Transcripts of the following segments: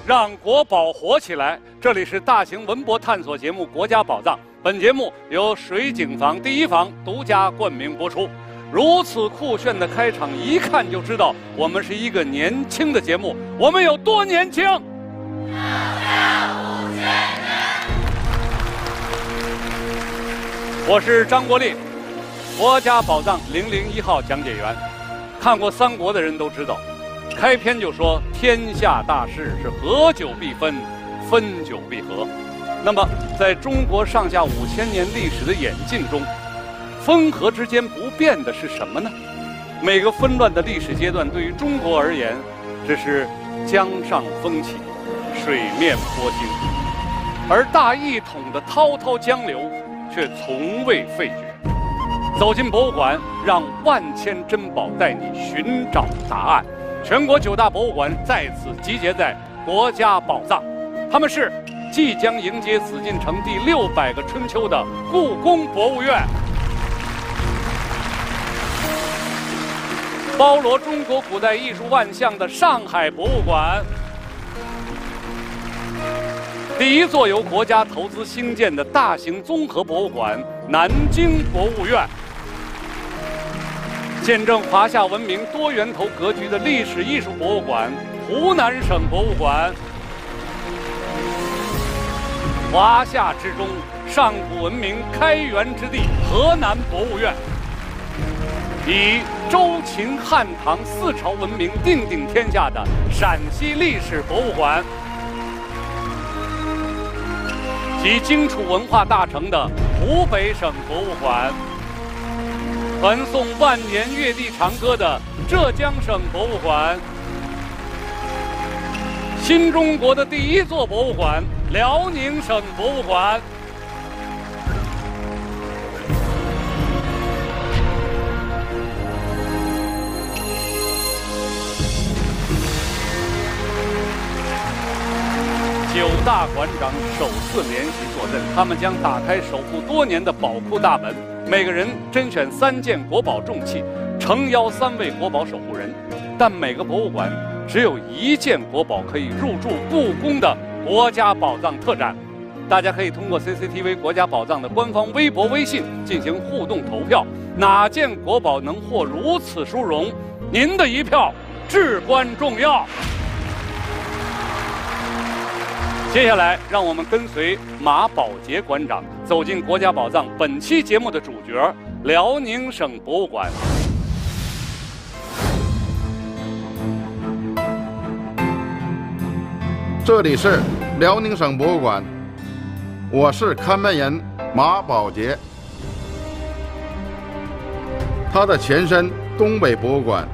让国宝活起来。这里是大型文博探索节目《国家宝藏》，本节目由水景坊第一房独家冠名播出。如此酷炫的开场，一看就知道我们是一个年轻的节目。我们有多年轻？我是张国立，国家宝藏001号讲解员。看过三国的人都知道，开篇就说天下大事是合久必分，分久必合。那么在中国上下5000年历史的演进中，分合之间不变的是什么呢？每个纷乱的历史阶段对于中国而言，只是江上风起，水面波惊，而大一统的滔滔江流却从未废绝。走进博物馆，让万千珍宝带你寻找答案。全国9大博物馆在此集结在国家宝藏，他们是即将迎接紫禁城第600个春秋的故宫博物院，包罗中国古代艺术万象的上海博物馆，第一座由国家投资兴建的大型综合博物馆南京博物院，见证华夏文明多源头格局的历史艺术博物馆湖南省博物馆，华夏之中上古文明开源之地河南博物院，以周秦汉唐4朝文明定鼎天下的陕西历史博物馆，集荆楚文化大成的湖北省博物馆，传颂万年乐地长歌的浙江省博物馆，新中国的第一座博物馆辽宁省博物馆。9大馆长首次联席坐镇，他们将打开守护多年的宝库大门。每个人甄选3件国宝重器，诚邀3位国宝守护人。但每个博物馆只有1件国宝可以入驻故宫的国家宝藏特展。大家可以通过 CCTV 国家宝藏的官方微博、微信进行互动投票，哪件国宝能获如此殊荣？您的一票至关重要。接下来，让我们跟随马宝杰馆长走进国家宝藏本期节目的主角——辽宁省博物馆。这里是辽宁省博物馆，我是看门人马宝杰。它的前身东北博物馆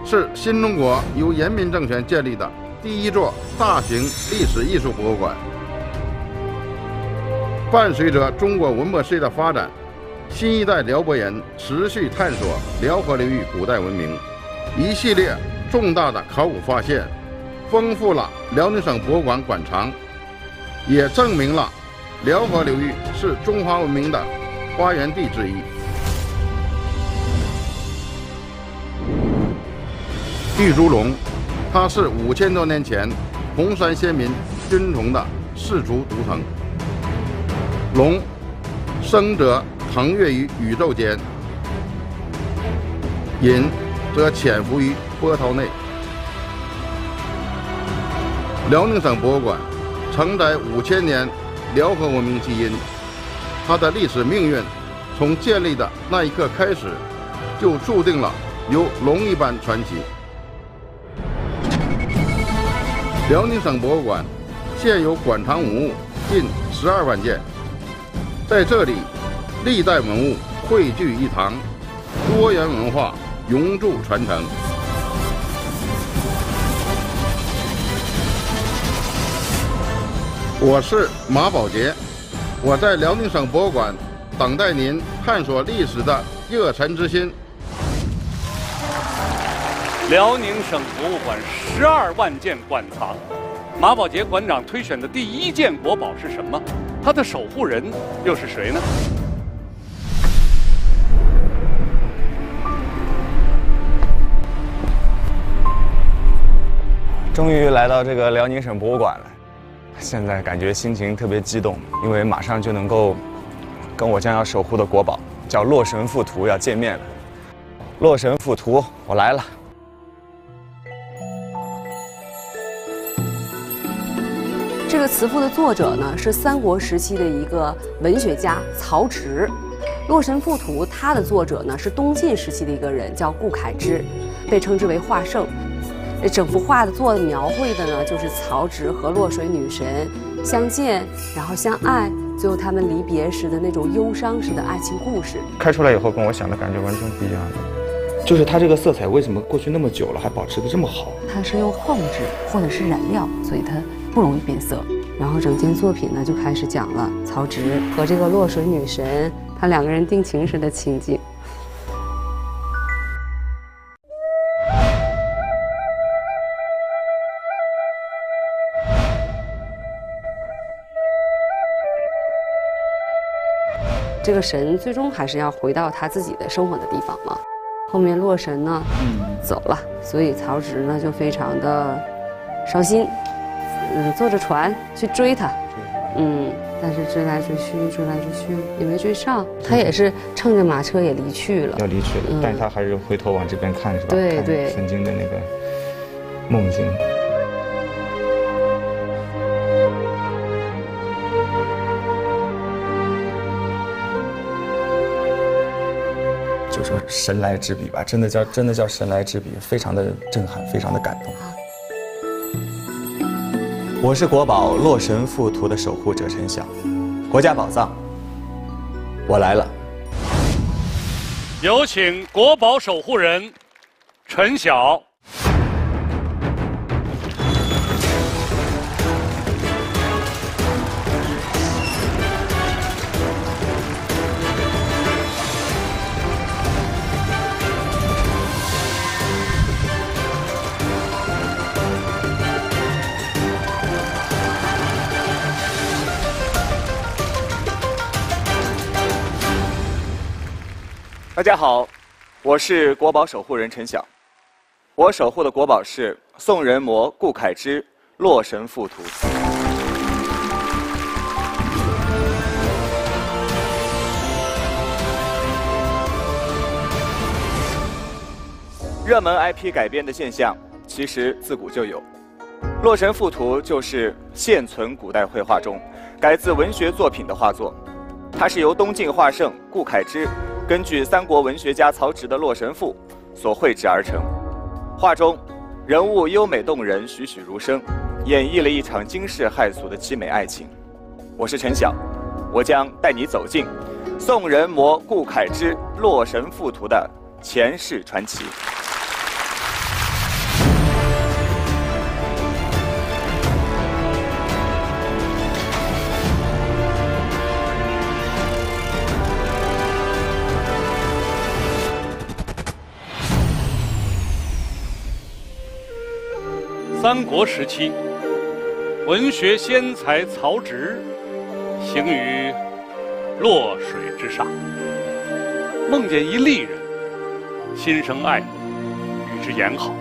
是新中国由人民政权建立的第一座大型历史艺术博物馆。伴随着中国文博事业的发展，新一代辽博人持续探索辽河流域古代文明，一系列重大的考古发现，丰富了辽宁省博物馆馆藏，也证明了辽河流域是中华文明的发源地之一。玉猪龙，它是5000多年前红山先民尊崇的氏族图腾。龙生则腾跃于宇宙间，隐则潜伏于波涛内。辽宁省博物馆承载5000年辽河文明基因，它的历史命运从建立的那一刻开始，就注定了有龙一般传奇。辽宁省博物馆现有馆藏文物近12万件，在这里，历代文物汇聚一堂，多元文化永驻传承。我是马宝杰，我在辽宁省博物馆等待您探索历史的热忱之心。辽宁省博物馆12万件馆藏，马宝杰馆长推选的第1件国宝是什么？它的守护人又是谁呢？终于来到这个辽宁省博物馆了，现在感觉心情特别激动，因为马上就能够跟我将要守护的国宝叫《洛神赋图》要见面了。《洛神赋图》，我来了。这个词赋的作者呢是三国时期的一个文学家曹植，《洛神赋图》它的作者呢是东晋时期的一个人叫顾恺之，被称之为画圣。这整幅画的描绘的呢就是曹植和洛水女神相见，然后相爱，最后他们离别时的那种忧伤时的爱情故事。开出来以后跟我想的感觉完全不一样的，就是它这个色彩为什么过去那么久了还保持得这么好？它是用矿质或者是染料，所以它不容易变色。然后整件作品呢就开始讲了曹植和这个洛水女神他两个人定情时的情景。这个神最终还是要回到他自己的生活的地方嘛。后面洛神呢走了，所以曹植呢就非常的伤心，坐着船去追他，但是追来追去也没追上，他也是乘着马车也离去了，要离去了，但是他还是回头往这边看，是吧？对对，曾经的那个梦境。就说神来之笔吧，真的叫神来之笔，非常的震撼，非常的感动。我是国宝《洛神赋图》的守护者陈晓，国家宝藏，我来了。有请国宝守护人陈晓。大家好，我是国宝守护人陈晓，我守护的国宝是宋人模顾恺之《洛神赋图》。热门 IP 改编的现象其实自古就有，《洛神赋图》就是现存古代绘画中改自文学作品的画作，它是由东晋画圣顾恺之根据三国文学家曹植的《洛神赋》所绘制而成。画中人物优美动人，栩栩如生，演绎了一场惊世骇俗的凄美爱情。我是陈晓，我将带你走进宋人模顾恺之《洛神赋图》的前世传奇。三国时期，文学先才曹植行于洛水之上，梦见一丽人，心生爱慕，与之言好。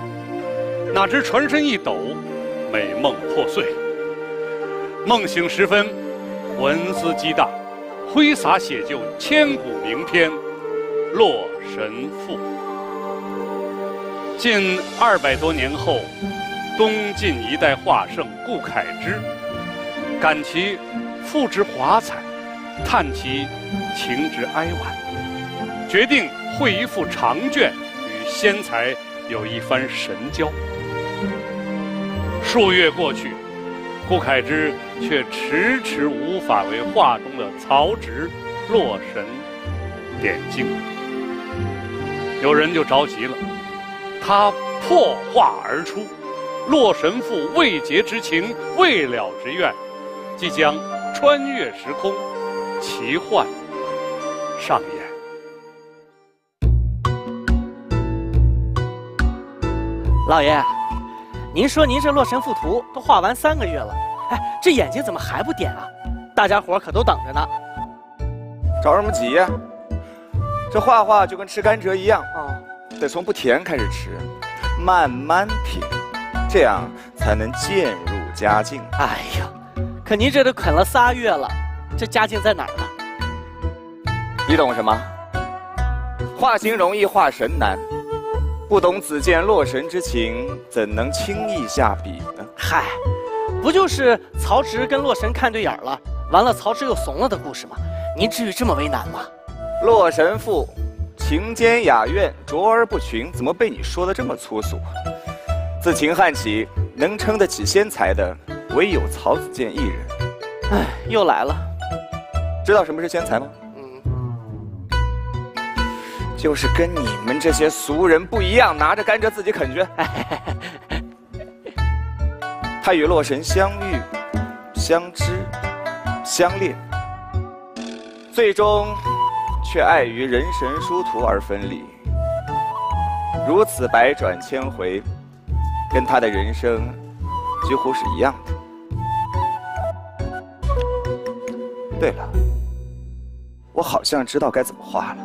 哪知船身一抖，美梦破碎。梦醒时分，文思激荡，挥洒写就千古名篇《洛神赋》。近200多年后，东晋一代画圣顾恺之感其赋之华彩，叹其情之哀婉，决定绘一幅长卷，与仙才有一番神交。数月过去，顾恺之却迟迟无法为画中的曹植洛神点睛。有人就着急了，他破画而出，洛神赋未结之情，未了之愿，即将穿越时空，奇幻上演。老爷，您说您这《洛神赋图》都画完3个月了，哎，这眼睛怎么还不点啊？大家伙可都等着呢。着什么急呀？这画画就跟吃甘蔗一样，得从不甜开始吃，慢慢甜。这样才能渐入佳境。哎呀，可您这都啃了3月了，这佳境在哪儿呢？你懂什么？画形容易画神难，不懂子建洛神之情，怎能轻易下笔呢？嗨，不就是曹植跟洛神看对眼了，完了曹植又怂了的故事吗？您至于这么为难吗？洛神赋情兼雅苑，卓而不群，怎么被你说的这么粗俗？自秦汉起，能称得起先才的，唯有曹子建一人。哎，又来了。知道什么是先才吗？就是跟你们这些俗人不一样，拿着甘蔗自己啃去。他与洛神相遇、相知、相恋，最终却碍于人神殊途而分离。如此百转千回，跟他的人生几乎是一样的。对了，我好像知道该怎么画了。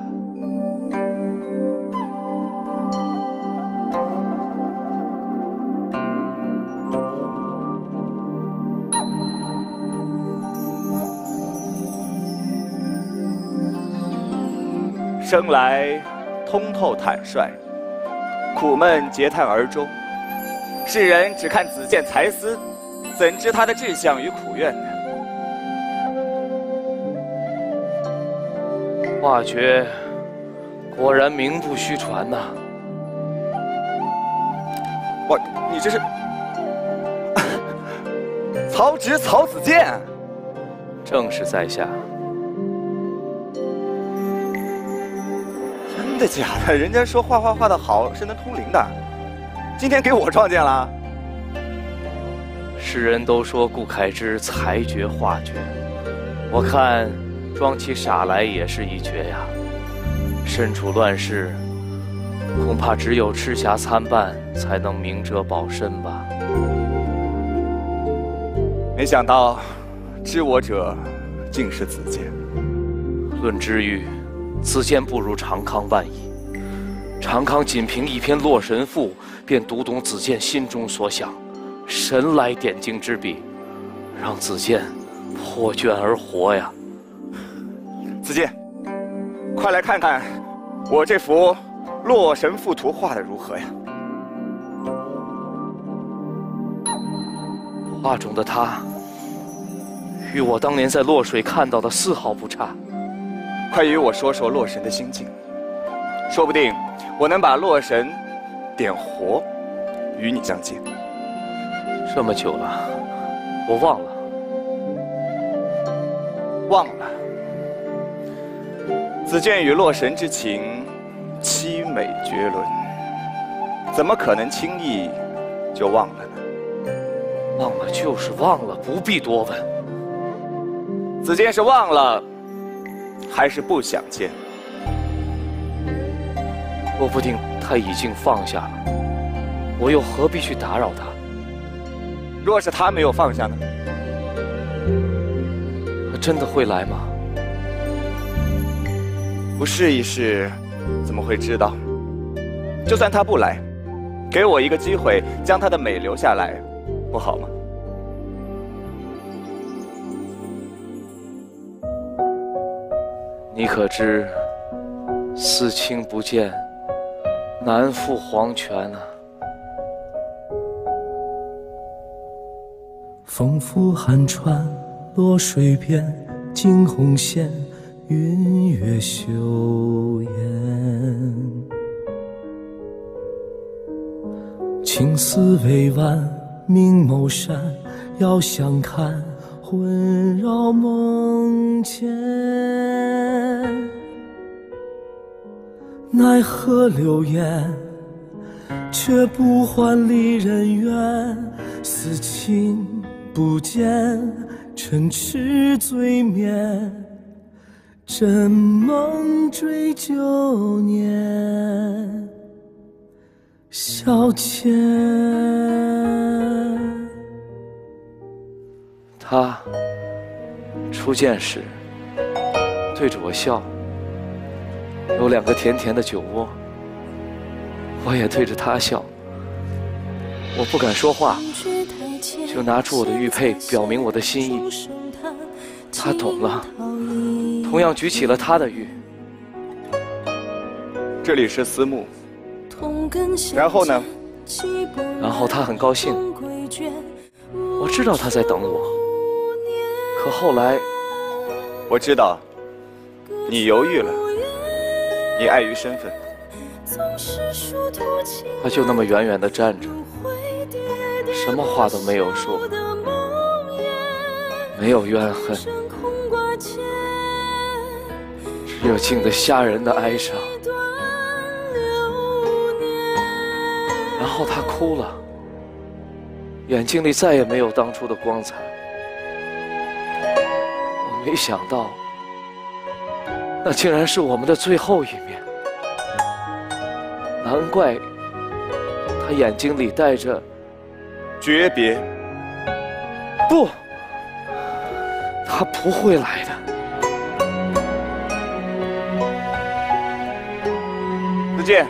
生来通透坦率，苦闷结叹而终。世人只看子建才思，怎知他的志向与苦愿呢？画诀果然名不虚传呐！哇，你这是曹植、曹子建？正是在下。真的假的？人家说画画的好是能通灵的，今天给我撞见了。世人都说顾恺之才绝画绝，我看装起傻来也是一绝呀。身处乱世，恐怕只有赤霞参半，才能明哲保身吧。没想到，知我者竟是子建。论知遇，子建不如长康万矣。长康仅凭一篇《洛神赋》，便读懂子建心中所想，神来点睛之笔，让子建破卷而活呀！子建，快来看看我这幅《洛神赋图》画得如何呀？画中的他，与我当年在洛水看到的丝毫不差。快与我说说洛神的心境，说不定我能把洛神点活，与你相见。这么久了，我忘了。忘了。子建与洛神之情，凄美绝伦，怎么可能轻易就忘了呢？忘了就是忘了，不必多问。子建是忘了，还是不想见？说不定他已经放下了，我又何必去打扰他？若是他没有放下呢？他真的会来吗？不试一试，怎么会知道？就算他不来，给我一个机会，将他的美留下来，不好吗？你可知思亲不见，难复黄泉啊！风拂寒川，落水边，惊鸿现，云月休烟。青丝未挽，明眸闪，遥相看，魂绕梦间。奈何流言，却不还离人怨。思亲不见，嗔痴醉眠。枕梦追旧年，笑浅。他初见时对着我笑，有2个甜甜的酒窝，我也对着他笑，我不敢说话，就拿出我的玉佩表明我的心意。他懂了，同样举起了他的玉。这里是私墓。然后呢？然后他很高兴，我知道他在等我。可后来，我知道你犹豫了，你碍于身份。他就那么远远地站着，什么话都没有说，没有怨恨，只有静得吓人的哀伤。然后他哭了，眼睛里再也没有当初的光彩。我没想到，那竟然是我们的最后一面。难怪他眼睛里带着诀别。不，他不会来的。子健，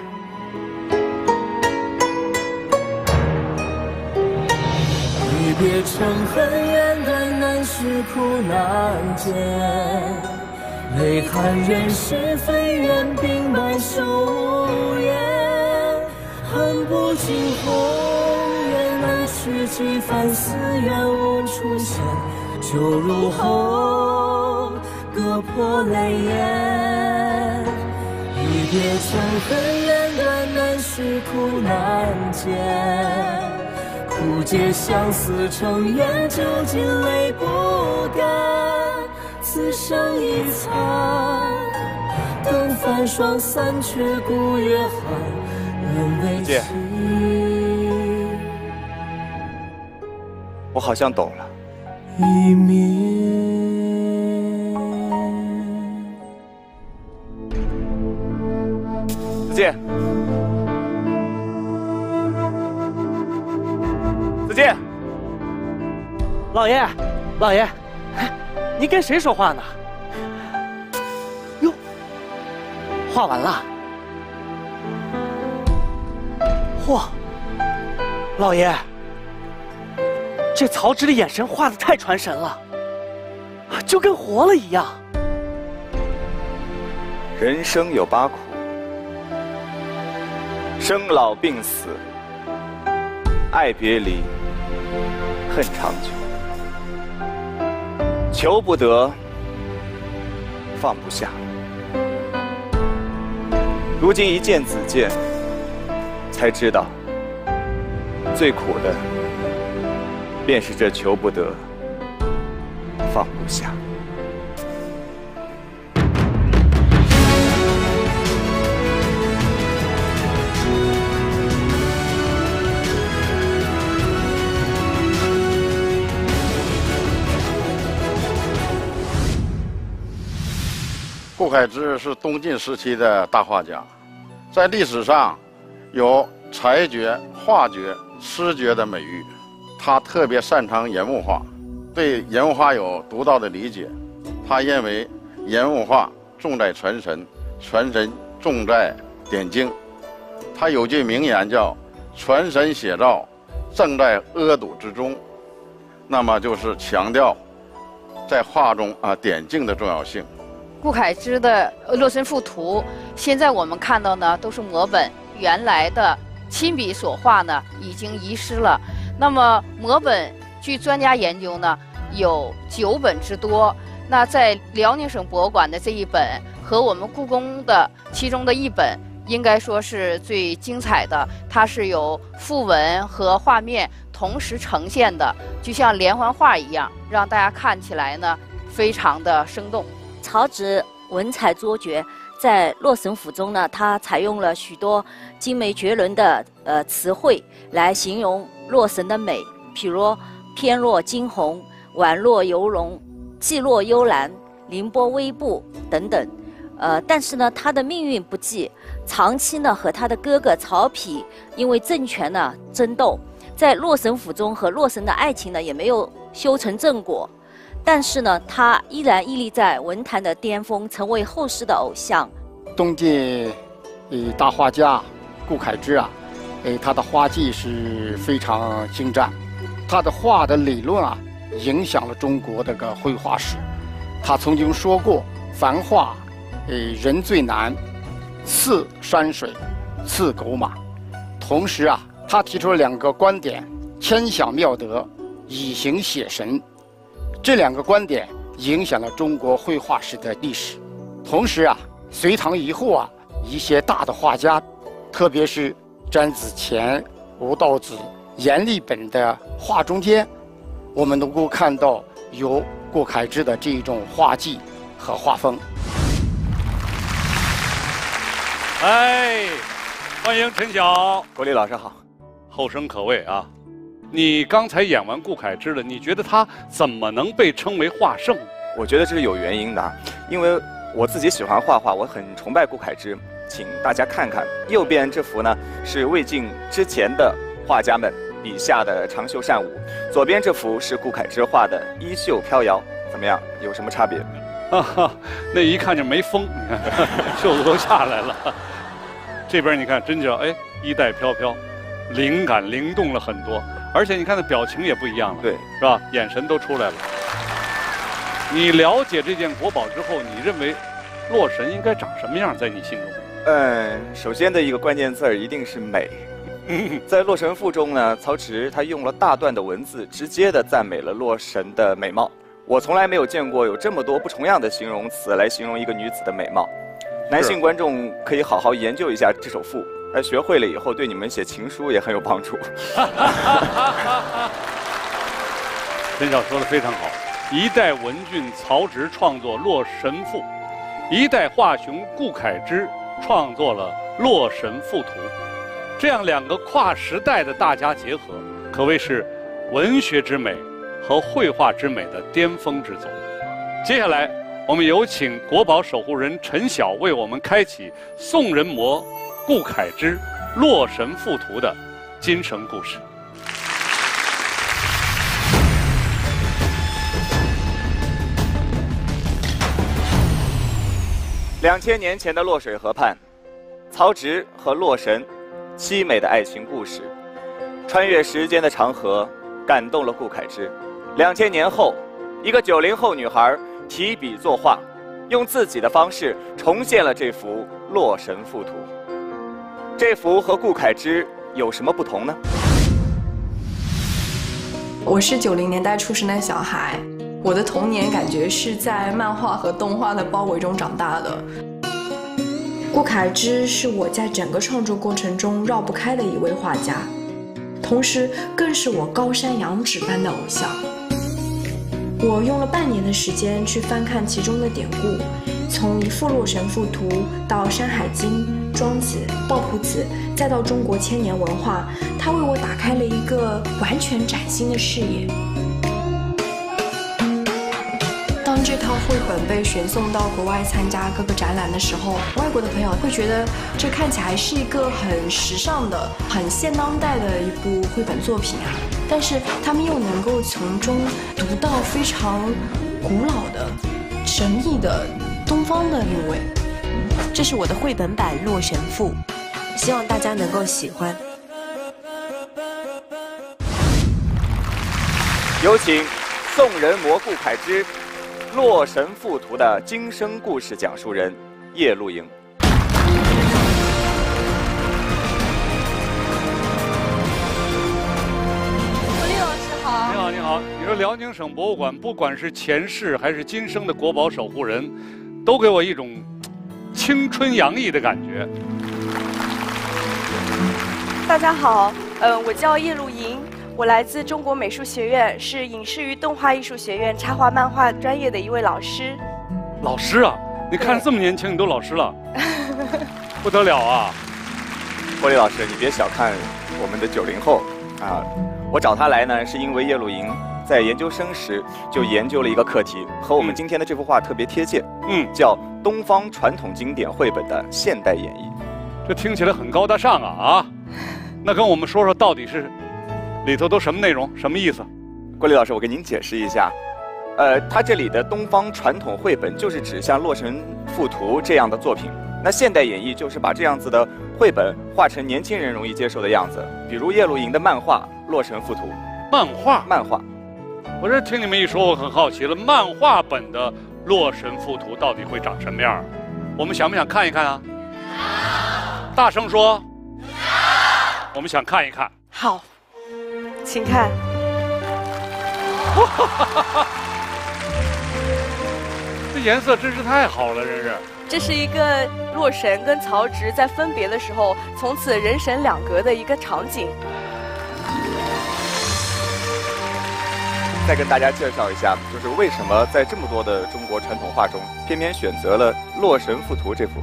离别成恨远断，难续苦难解。泪看人是非，愿鬓白首无言。恨不尽红颜难续，几番思愿无出现。酒入喉，割破泪眼。离别成恨远断，难续苦难解。苦解相思成缘，究竟泪不干。此生一餐，等繁霜散去，古月寒，人未期。我好像懂了。一面。子健，子健，老爷，老爷。你跟谁说话呢？哟，画完了。嚯，老爷，这曹植的眼神画得太传神了，就跟活了一样。人生有八苦，生老病死，爱别离，恨长久。求不得，放不下。如今一见子健，才知道，最苦的便是这求不得，放不下。顾恺之是东晋时期的大画家，在历史上有才绝、画绝、诗绝的美誉。他特别擅长人物画，对人物画有独到的理解。他认为人物画重在传神，传神重在点睛。他有句名言叫“传神写照，正在阿堵之中”，那么就是强调在画中点睛的重要性。顾恺之的《洛神赋图》，现在我们看到呢都是摹本，原来的亲笔所画呢已经遗失了。那么摹本，据专家研究呢，有9本之多。那在辽宁省博物馆的这一本和我们故宫的其中的一本，应该说是最精彩的。它是有赋文和画面同时呈现的，就像连环画一样，让大家看起来呢非常的生动。曹植文采卓绝，在《洛神赋》中呢，他采用了许多精美绝伦的词汇来形容洛神的美，譬如翩若惊鸿、宛若游龙、寂若幽兰、凌波微步等等。但是呢，他的命运不济，长期呢和他的哥哥曹丕因为政权呢争斗，在《洛神赋》中和洛神的爱情呢也没有修成正果。但是呢，他依然屹立在文坛的巅峰，成为后世的偶像。东晋大画家顾恺之他的画技是非常精湛，他的画的理论啊，影响了中国这个绘画史。他曾经说过，凡画，人最难，次山水，次狗马。同时啊，他提出了2个观点：天想妙德，以形写神。这2个观点影响了中国绘画史的历史。同时啊，隋唐以后啊，一些大的画家，特别是詹子乾、吴道子、阎立本的画中间，我们能够看到有顾恺之的这种画技和画风。哎，欢迎陈晓，国立老师好，后生可畏啊！你刚才演完顾恺之了，你觉得他怎么能被称为画圣？我觉得这是有原因的，因为我自己喜欢画画，我很崇拜顾恺之。请大家看看右边这幅呢，是魏晋之前的画家们笔下的长袖善舞，左边这幅是顾恺之画的衣袖飘摇，怎么样？有什么差别？哈哈，那一看就没风，你看袖子都下来了。这边你看，真叫哎，衣带飘飘，灵感灵动了很多，而且你看那表情也不一样了，对，是吧？眼神都出来了。你了解这件国宝之后，你认为洛神应该长什么样？在你心中？首先的一个关键字一定是美。在《洛神赋》中呢，曹植他用了大段的文字，直接的赞美了洛神的美貌。我从来没有见过有这么多不重样的形容词来形容一个女子的美貌。男性观众可以好好研究一下这首赋，学会了以后对你们写情书也很有帮助。陈晓说的非常好。一代文俊曹植创作《洛神赋》，一代画雄顾恺之创作了《洛神赋图》，这样2个跨时代的大家结合，可谓是文学之美和绘画之美的巅峰之作。接下来，我们有请国宝守护人陈晓为我们开启宋人模顾恺之《洛神赋图》的今生故事。2000年前的洛水河畔，曹植和洛神凄美的爱情故事，穿越时间的长河，感动了顾恺之。2000年后，一个90后女孩提笔作画，用自己的方式重现了这幅《洛神赋图》。这幅和顾恺之有什么不同呢？我是90年代出生的小孩，我的童年感觉是在漫画和动画的包围中长大的。顾恺之是我在整个创作过程中绕不开的一位画家，同时更是我高山仰止般的偶像。我用了半年的时间去翻看其中的典故，从一幅《洛神赋图》到《山海经》、庄子、道朴子，再到中国千年文化，它为我打开了一个完全崭新的视野。当这套绘本被选送到国外参加各个展览的时候，外国的朋友会觉得这看起来是一个很时尚的、很现当代的一部绘本作品啊，但是他们又能够从中读到非常古老的、神秘的东方的韵味。这是我的绘本版《洛神赋》，希望大家能够喜欢。有请宋人模顾恺之《洛神赋图》的今生故事讲述人叶露莹。你好，你好。你说辽宁省博物馆，不管是前世还是今生的国宝守护人，都给我一种青春洋溢的感觉。大家好，我叫叶露莹，我来自中国美术学院，是影视与动画艺术学院插画漫画专业的一位老师。老师啊，你看这么年轻，你都老师了，不得了啊！郭丽老师，你别小看我们的90后啊。我找他来呢，是因为叶露莹在研究生时就研究了一个课题，和我们今天的这幅画特别贴切。叫东方传统经典绘本的现代演绎。这听起来很高大上啊！那跟我们说说，到底是里头都什么内容，什么意思？郭丽老师，我给您解释一下。他这里的东方传统绘本就是指像《洛神赋图》这样的作品。那现代演绎就是把这样子的绘本画成年轻人容易接受的样子，比如叶露营的漫画《洛神赋图》。漫画。我这听你们一说，我很好奇了，漫画本的《洛神赋图》到底会长什么样？我们想不想看一看啊？大声说。我们想看一看。好，请看。这颜色真是太好了，真是。这是一个洛神跟曹植在分别的时候，从此人神两隔的一个场景。再跟大家介绍一下，就是为什么在这么多的中国传统画中，偏偏选择了《洛神赋图》这幅。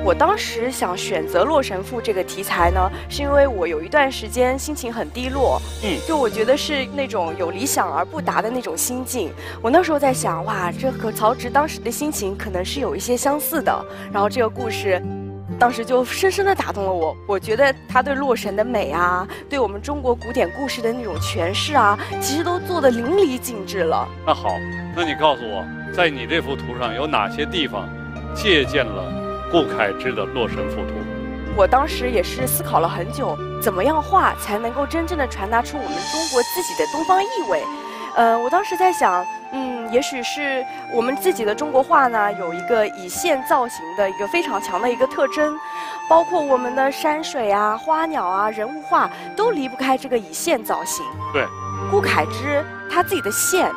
我当时想选择《洛神赋》这个题材呢，是因为我有一段时间心情很低落，就我觉得是那种有理想而不达的那种心境。我那时候在想，哇，这和曹植当时的心情可能是有一些相似的。然后这个故事，当时就深深地打动了我。我觉得他对洛神的美啊，对我们中国古典故事的那种诠释啊，其实都做得淋漓尽致了。那好，那你告诉我，在你这幅图上有哪些地方借鉴了顾恺之的《洛神赋图》？我当时也是思考了很久，怎么样画才能够真正的传达出我们中国自己的东方意味。我当时在想，也许是我们自己的中国画呢，有一个以线造型的一个非常强的一个特征，包括我们的山水啊、花鸟啊、人物画都离不开这个以线造型。对，顾恺之他自己的线，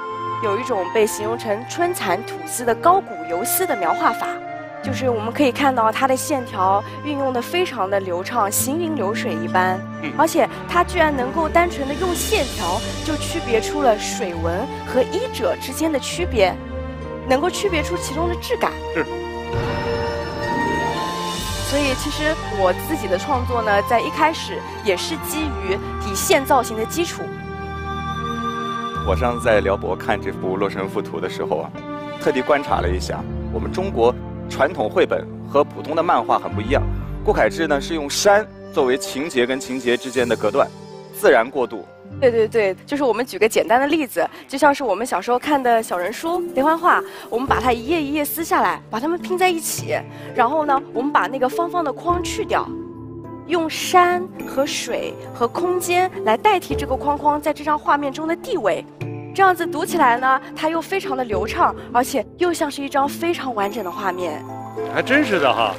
有一种被形容成春蚕吐丝的高古游丝的描画法。就是我们可以看到它的线条运用的非常的流畅，行云流水一般，而且它居然能够单纯的用线条就区别出了水纹和衣褶之间的区别，能够区别出其中的质感。是。所以其实我自己的创作呢，在一开始也是基于以线造型的基础。我上次在辽博看这部《洛神赋图》的时候啊，特地观察了一下，我们中国传统绘本和普通的漫画很不一样。顾恺之呢是用山作为情节跟情节之间的隔断，自然过渡。对，就是我们举个简单的例子，就像是我们小时候看的小人书、连环画，我们把它一页一页撕下来，把它们拼在一起，然后呢，我们把那个方方的框去掉，用山和水和空间来代替这个框框在这张画面中的地位。这样子读起来呢，它又非常的流畅，而且又像是一张非常完整的画面。还真是的哈。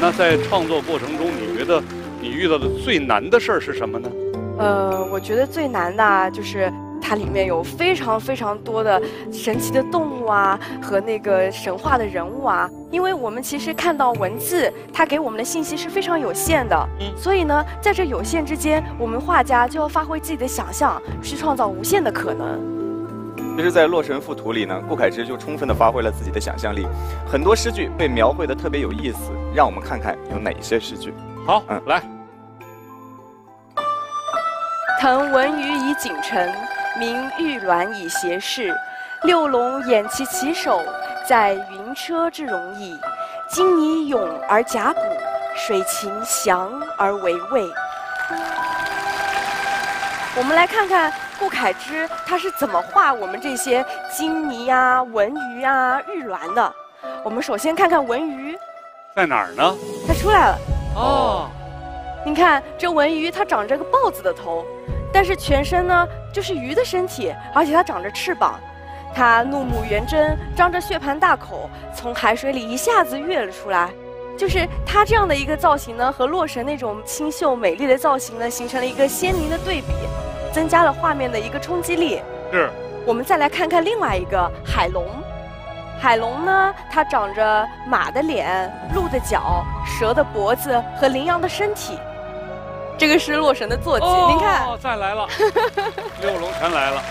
那在创作过程中，你觉得你遇到的最难的事儿是什么呢？我觉得最难的就是它里面有非常非常多的神奇的动物啊，和那个神话的人物啊。因为我们其实看到文字，它给我们的信息是非常有限的，所以呢，在这有限之间，我们画家就要发挥自己的想象，去创造无限的可能。其实，在《洛神赋图》里呢，顾恺之就充分地发挥了自己的想象力，很多诗句被描绘得特别有意思，让我们看看有哪些诗句。好，来。腾文鱼以锦城，明玉鸾以斜视。六龙掩其其首，在云车之容易。金泥咏而甲骨，水禽翔而为味。我们来看看顾恺之他是怎么画我们这些金泥啊、文鱼啊、玉鸾的。我们首先看看文鱼，在哪儿呢？它出来了。哦，你看这文鱼，它长着个豹子的头，但是全身呢就是鱼的身体，而且它长着翅膀。它怒目圆睁，张着血盆大口，从海水里一下子跃了出来。就是它这样的一个造型呢，和洛神那种清秀美丽的造型呢，形成了一个鲜明的对比，增加了画面的一个冲击力。是。我们再来看看另外一个海龙。海龙呢，它长着马的脸、鹿的脚、蛇的脖子和羚羊的身体。这个是洛神的坐骑，您看，再来了，六龙全来了。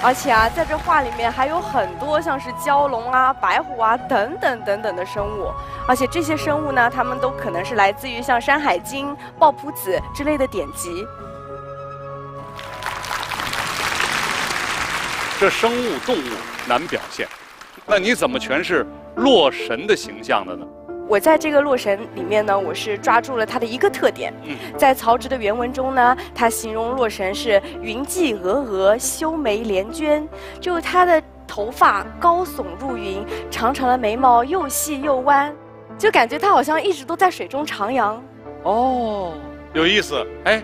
而且啊，在这画里面还有很多像是蛟龙啊、白虎啊等等的生物，而且这些生物呢，它们都可能是来自于像《山海经》《抱朴子》之类的典籍。这生物动物难表现，那你怎么诠释洛神的形象的呢？我在这个洛神里面呢，我是抓住了它的一个特点。在曹植的原文中呢，他形容洛神是云髻峨峨，修眉连娟，就是他的头发高耸入云，长长的眉毛又细又弯。就感觉它好像一直都在水中徜徉。哦，有意思。哎，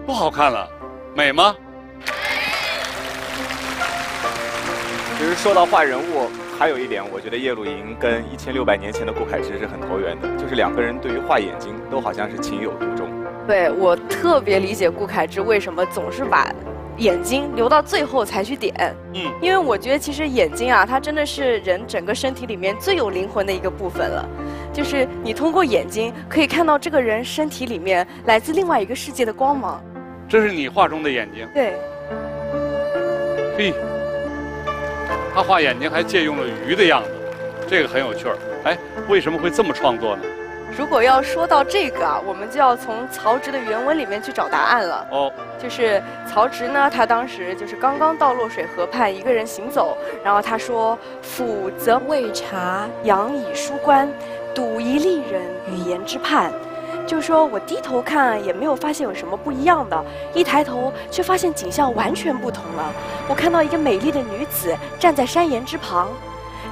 不好看了，美吗？其实说到画人物，还有一点，我觉得叶露营跟1600年前的顾恺之是很投缘的，就是两个人对于画眼睛都好像是情有独钟。对，我特别理解顾恺之为什么总是把眼睛留到最后才去点。因为我觉得其实眼睛啊，它真的是人整个身体里面最有灵魂的一个部分了。就是你通过眼睛可以看到这个人身体里面来自另外一个世界的光芒。这是你画中的眼睛。对。嘿。他画眼睛还借用了鱼的样子，这个很有趣儿。哎，为什么会这么创作呢？如果要说到这个啊，我们就要从曹植的原文里面去找答案了。哦，就是曹植呢，他当时就是刚刚到洛水河畔一个人行走，然后他说：“甫则未察，仰以书观，睹一丽人，语言之畔。”就说我低头看也没有发现有什么不一样的，一抬头却发现景象完全不同了。我看到一个美丽的女子站在山岩之旁，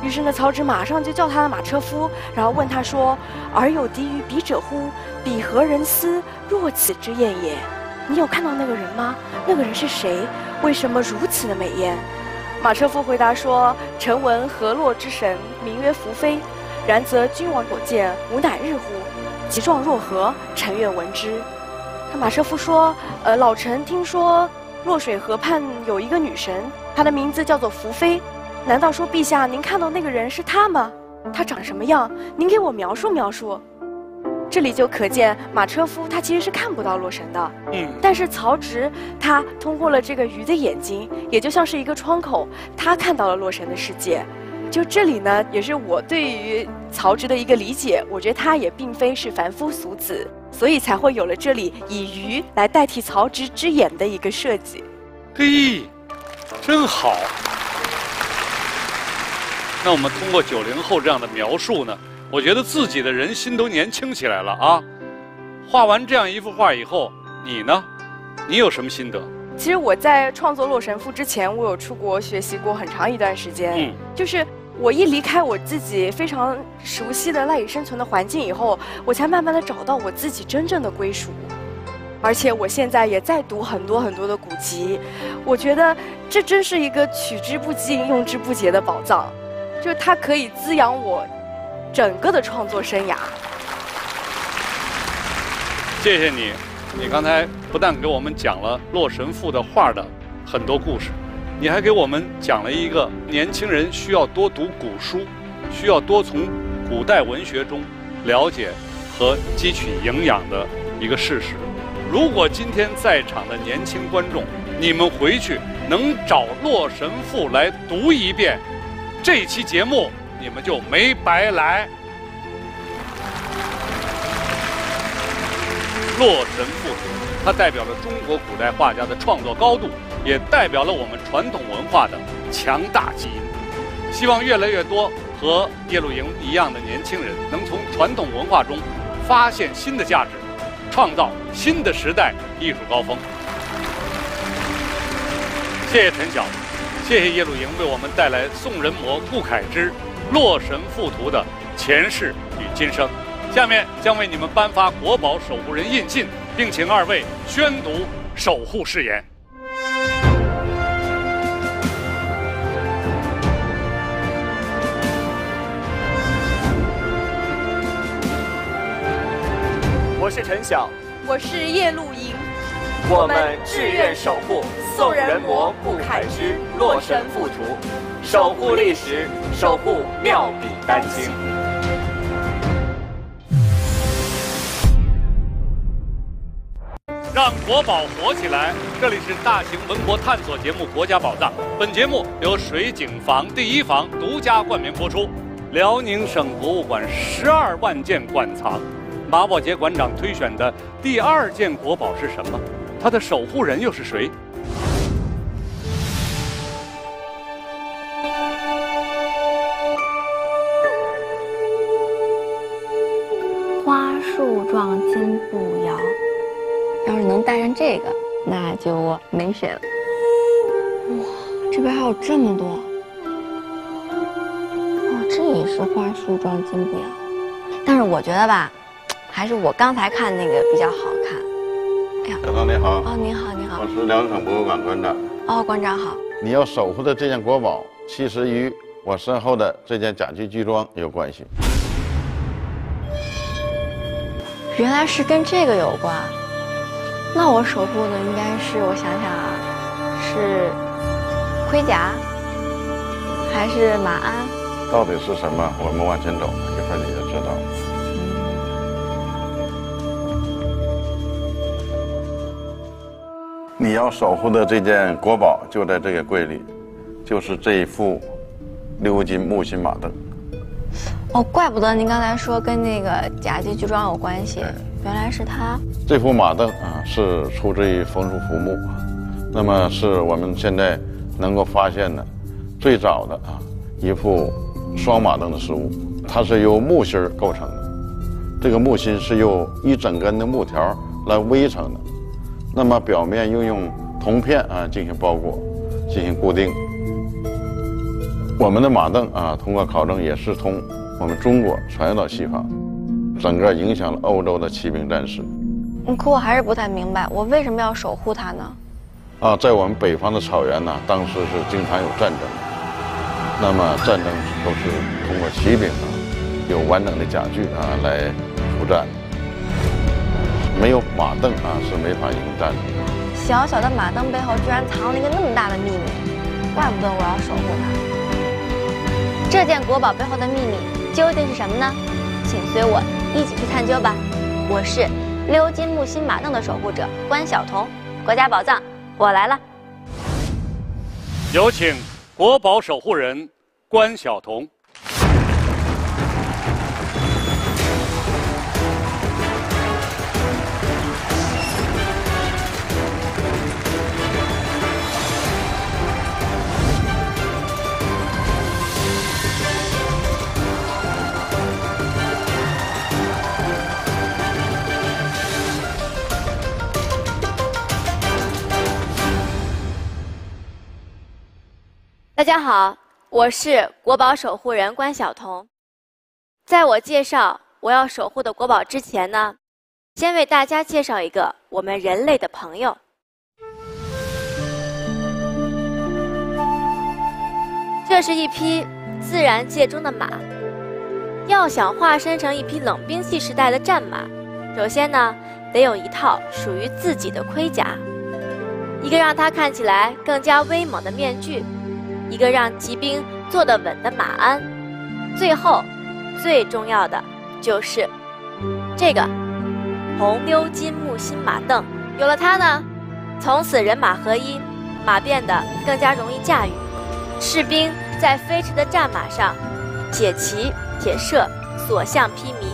于是呢，曹植马上就叫他的马车夫，然后问他说：“尔有敌于彼者乎？彼何人思？若此之艳也？你有看到那个人吗？那个人是谁？为什么如此的美艳？”马车夫回答说：“臣闻河洛之神，名曰宓妃。然则君王所见，吾乃日乎？其状若何？臣愿闻之。”他马车夫说：“老臣听说洛水河畔有一个女神，她的名字叫做宓妃。难道说陛下您看到那个人是她吗？她长什么样？您给我描述描述。”这里就可见马车夫他其实是看不到洛神的。但是曹植他通过了这个鱼的眼睛，也就像是一个窗口，他看到了洛神的世界。就这里呢，也是我对于曹植的一个理解，我觉得他也并非是凡夫俗子，所以才会有了这里以鱼来代替曹植之眼的一个设计。嘿，真好。那我们通过90后这样的描述呢，我觉得自己的人心都年轻起来了啊。画完这样一幅画以后，你呢？你有什么心得？其实我在创作《洛神赋》之前，我有出国学习过很长一段时间。就是我一离开我自己非常熟悉的赖以生存的环境以后，我才慢慢的找到我自己真正的归属。而且我现在也在读很多很多的古籍，我觉得这真是一个取之不尽、用之不竭的宝藏，就是它可以滋养我整个的创作生涯。谢谢你。你刚才不但给我们讲了《洛神赋》的画的很多故事，你还给我们讲了一个年轻人需要多读古书，需要多从古代文学中了解和汲取营养的一个事实。如果今天在场的年轻观众，你们回去能找《洛神赋》来读一遍，这期节目你们就没白来。《洛神赋》它代表了中国古代画家的创作高度，也代表了我们传统文化的强大基因。希望越来越多和叶露营一样的年轻人能从传统文化中发现新的价值，创造新的时代艺术高峰。谢谢陈晓，谢谢叶露营为我们带来宋人模顾恺之《洛神赋图》的前世与今生。下面将为你们颁发国宝守护人印信，并请二位宣读守护誓言。我是陈晓，我是叶露营，我们志愿守护宋人模顾恺之《洛神赋图》，守护历史，守护妙笔丹青。让国宝活起来！这里是大型文博探索节目《国家宝藏》，本节目由水景坊第一房独家冠名播出。辽宁省博物馆12万件馆藏，马宝杰馆长推选的第2件国宝是什么？它的守护人又是谁？花树状金步摇。要是能带上这个，那就没谁了。哇，这边还有这么多！哦，这也是花树状金步摇。但是我觉得吧，还是我刚才看那个比较好看。哎呀，小涛你好。哦，你好，你好。我是辽省博物馆馆长。哦，馆长好。你要守护的这件国宝，其实与我身后的这件甲级巨装有关系。原来是跟这个有关。那我守护的应该是，我想想啊，是盔甲，还是马鞍？到底是什么？我们往前走，一会儿你就知道了。你要守护的这件国宝就在这个柜里，就是这一副鎏金木心马镫。哦，怪不得您刚才说跟那个甲级巨装有关系，原来是它。这幅马镫啊，是出自于枫树浮木，那么是我们现在能够发现的最早的一副双马镫的实物，它是由木芯构成的。这个木芯是由一整根的木条来围成的，那么表面又用铜片进行包裹，进行固定。我们的马镫通过考证也是从我们中国传入到西方，整个影响了欧洲的骑兵战士。可我还是不太明白，我为什么要守护它呢？在我们北方的草原呢，当时是经常有战争，那么战争都是通过骑兵有完整的甲具来出战，没有马镫是没法迎战的。小小的马镫背后居然藏了一个那么大的秘密，怪不得我要守护它。这件国宝背后的秘密究竟是什么呢？请随我一起去探究吧。我是鎏金木心马镫的守护者关晓彤，国家宝藏我来了。有请国宝守护人关晓彤。大家好，我是国宝守护人关晓彤。在我介绍我要守护的国宝之前呢，先为大家介绍一个我们人类的朋友。这是一匹自然界中的马。要想化身成一匹冷兵器时代的战马，首先呢，得有一套属于自己的盔甲，一个让它看起来更加威猛的面具，一个让骑兵坐得稳的马鞍，最后最重要的就是这个红鎏金木心马镫。有了它呢，从此人马合一，马变得更加容易驾驭，士兵在飞驰的战马上铁骑铁射，所向披靡。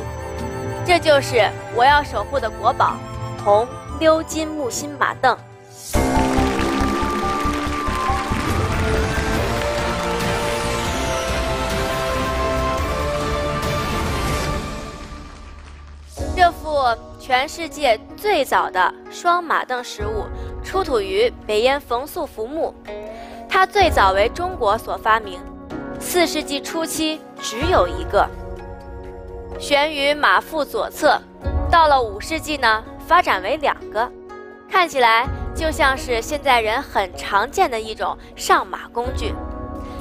这就是我要守护的国宝红鎏金木心马镫。这幅全世界最早的双马镫实物出土于北燕冯素浮墓，它最早为中国所发明，4世纪初期只有一个，悬于马腹左侧，到了5世纪呢，发展为2个，看起来就像是现在人很常见的一种上马工具，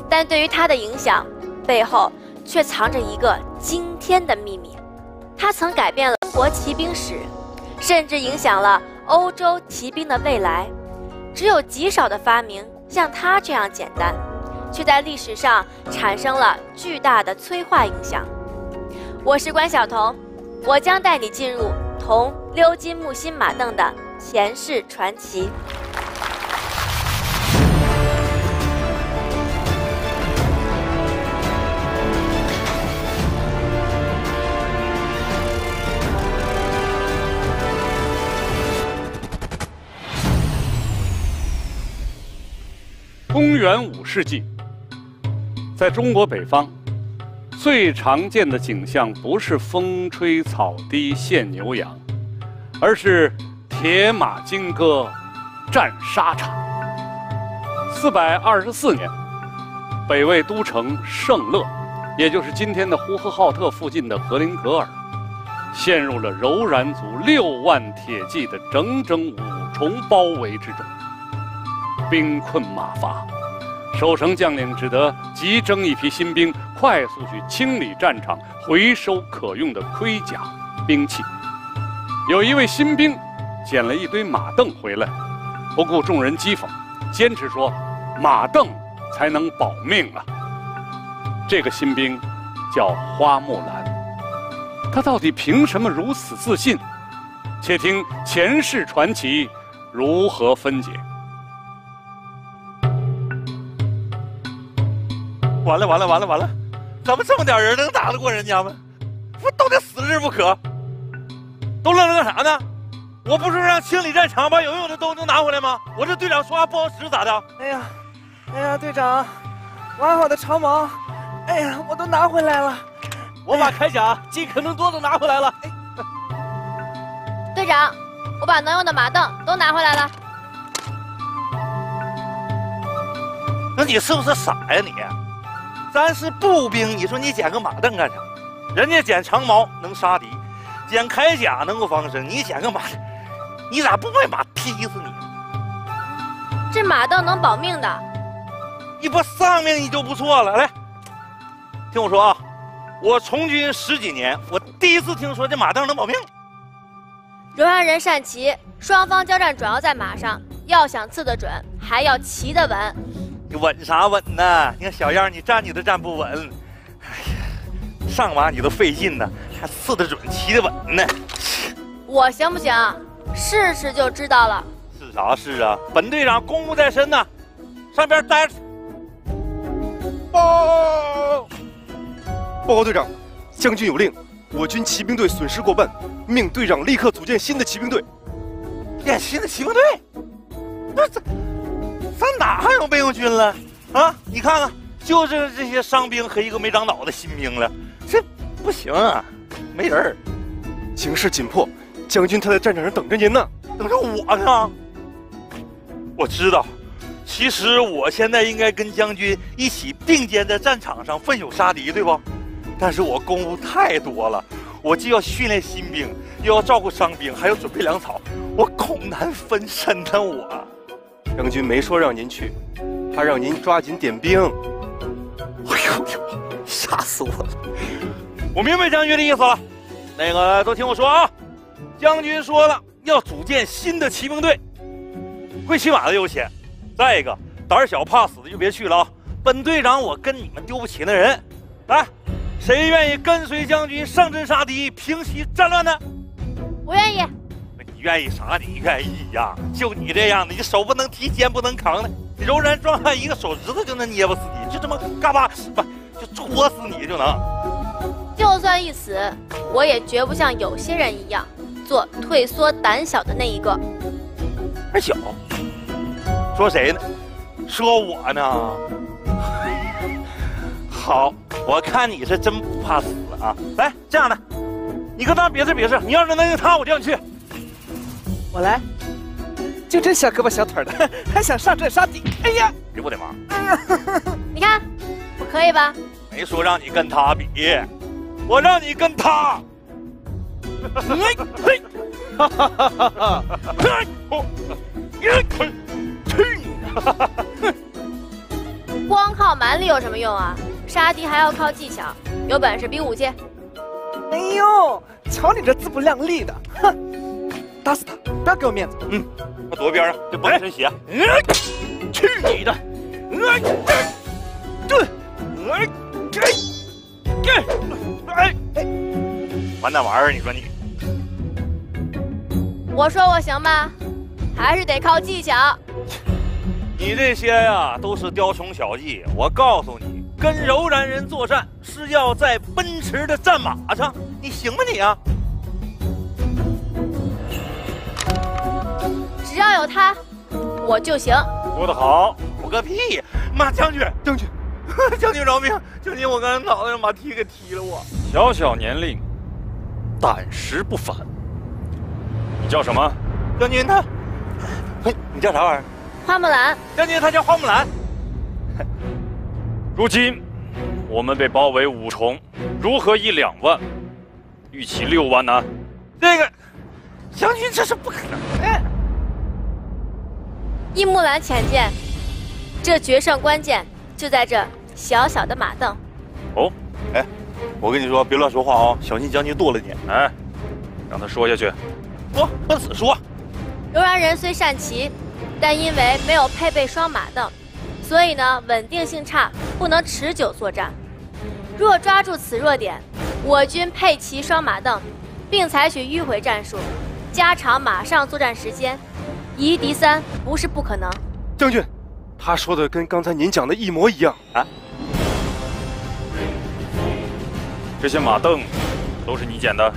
但对于它的影响背后却藏着一个惊天的秘密。它曾改变了中国骑兵史，甚至影响了欧洲骑兵的未来。只有极少的发明像它这样简单，却在历史上产生了巨大的催化影响。我是关晓彤，我将带你进入铜鎏金木心马镫的前世传奇。公元5世纪，在中国北方，最常见的景象不是风吹草低见牛羊，而是铁马金戈战沙场。424年，北魏都城圣乐，也就是今天的呼和浩特附近的格林格尔，陷入了柔然族6万铁骑的整整5重包围之中，兵困马乏。守城将领只得急征一批新兵，快速去清理战场，回收可用的盔甲、兵器。有一位新兵捡了一堆马镫回来，不顾众人讥讽，坚持说马镫才能保命啊。这个新兵叫花木兰，他到底凭什么如此自信？且听前世传奇如何分解。完了！咱们这么点人能打得过人家吗？不都得死日不可！都愣着干啥呢？我不是让清理战场，把有用的都拿回来吗？我这队长说话不好使咋的？哎呀，队长，完好的长矛，哎呀，我都拿回来了。我把铠甲尽可能多的拿回来了。队长，我把能用的马镫都拿回来了。那你是不是傻呀你？咱是步兵，你说你捡个马镫干啥？人家捡长矛能杀敌，捡铠甲能够防身，你捡个马，你咋不被马踢死你？这马镫能保命的。你不丧命你就不错了。来，听我说啊，我从军10几年，我第一次听说这马镫能保命。柔然人善骑，双方交战主要在马上，要想刺得准，还要骑得稳。你稳啥稳呢？你看小样，你站你都站不稳。哎呀，上马你都费劲呢，还刺得准，骑得稳呢。我行不行？试试就知道了。是啥事啊？本队长公务在身呢，上边待着。报告队长，将军有令，我军骑兵队损失过半，命队长立刻组建新的骑兵队。建新的骑兵队？那咱哪还有备用军了？啊，你看看，就是这些伤兵和一个没长脑的新兵了，这不行啊，没人儿。形势紧迫，将军他在战场上等着您呢。等着我呢？我知道，其实我现在应该跟将军一起并肩在战场上奋勇杀敌，对不？但是我公务太多了，我既要训练新兵，又要照顾伤兵，还要准备粮草，我恐难分身呢。我将军没说让您去，他让您抓紧点兵。哎呦，吓死我了！我明白将军的意思了。那个都听我说啊，将军说了要组建新的骑兵队，会骑马的优先。再一个，胆小怕死的就别去了啊！本队长我跟你们丢不起那人。来，谁愿意跟随将军上阵杀敌，平息战乱呢？我愿意。你愿意啥？你愿意呀？就你这样的，你手不能提，肩不能扛的，你柔然壮汉一个手指头就能捏不死你，就这么嘎巴不就戳死你就能。就算一死，我也绝不像有些人一样，做退缩胆小的那一个。胆小？说谁呢？说我呢？好，我看你是真不怕死啊！来，这样的，你跟他别试，你要是能赢他，我就让你去。我来，就真小胳膊小腿的，还想上阵杀敌？哎呀，别我的忙！你看，我可以吧？没说让你跟他比，我让你跟他。哈哈哈哈哈！光靠蛮力有什么用啊？杀敌还要靠技巧，有本事比武去。哎呦，瞧你这自不量力的，哼！打死他，不要给我面子。我躲一边啊，这不身血。去你的！玩那玩意儿，你说你？我说我行吧，还是得靠技巧。你这些呀，都是雕虫小技。我告诉你，跟柔然人作战是要在奔驰的战马上，你行吗你啊？只要有他，我就行。说得好，我个屁！妈，将军，将军饶命！将军，我刚才脑袋让马蹄给踢了我。小小年龄，胆识不凡。你叫什么？将军他，嘿，你叫啥玩意儿？花木兰。将军他叫花木兰。如今我们被包围5重，如何以2万欲起6万呢？这个将军这是不可能的。依木兰浅见，这决胜关键就在这小小的马镫。哦，哎，我跟你说，别乱说话哦，小心将军剁了你。哎，让他说下去。我只说。柔然人虽善骑，但因为没有配备双马镫，所以呢稳定性差，不能持久作战。若抓住此弱点，我军配齐双马镫，并采取迂回战术，加长马上作战时间，夷敌3不是不可能。将军，他说的跟刚才您讲的一模一样啊！这些马镫都是你捡的？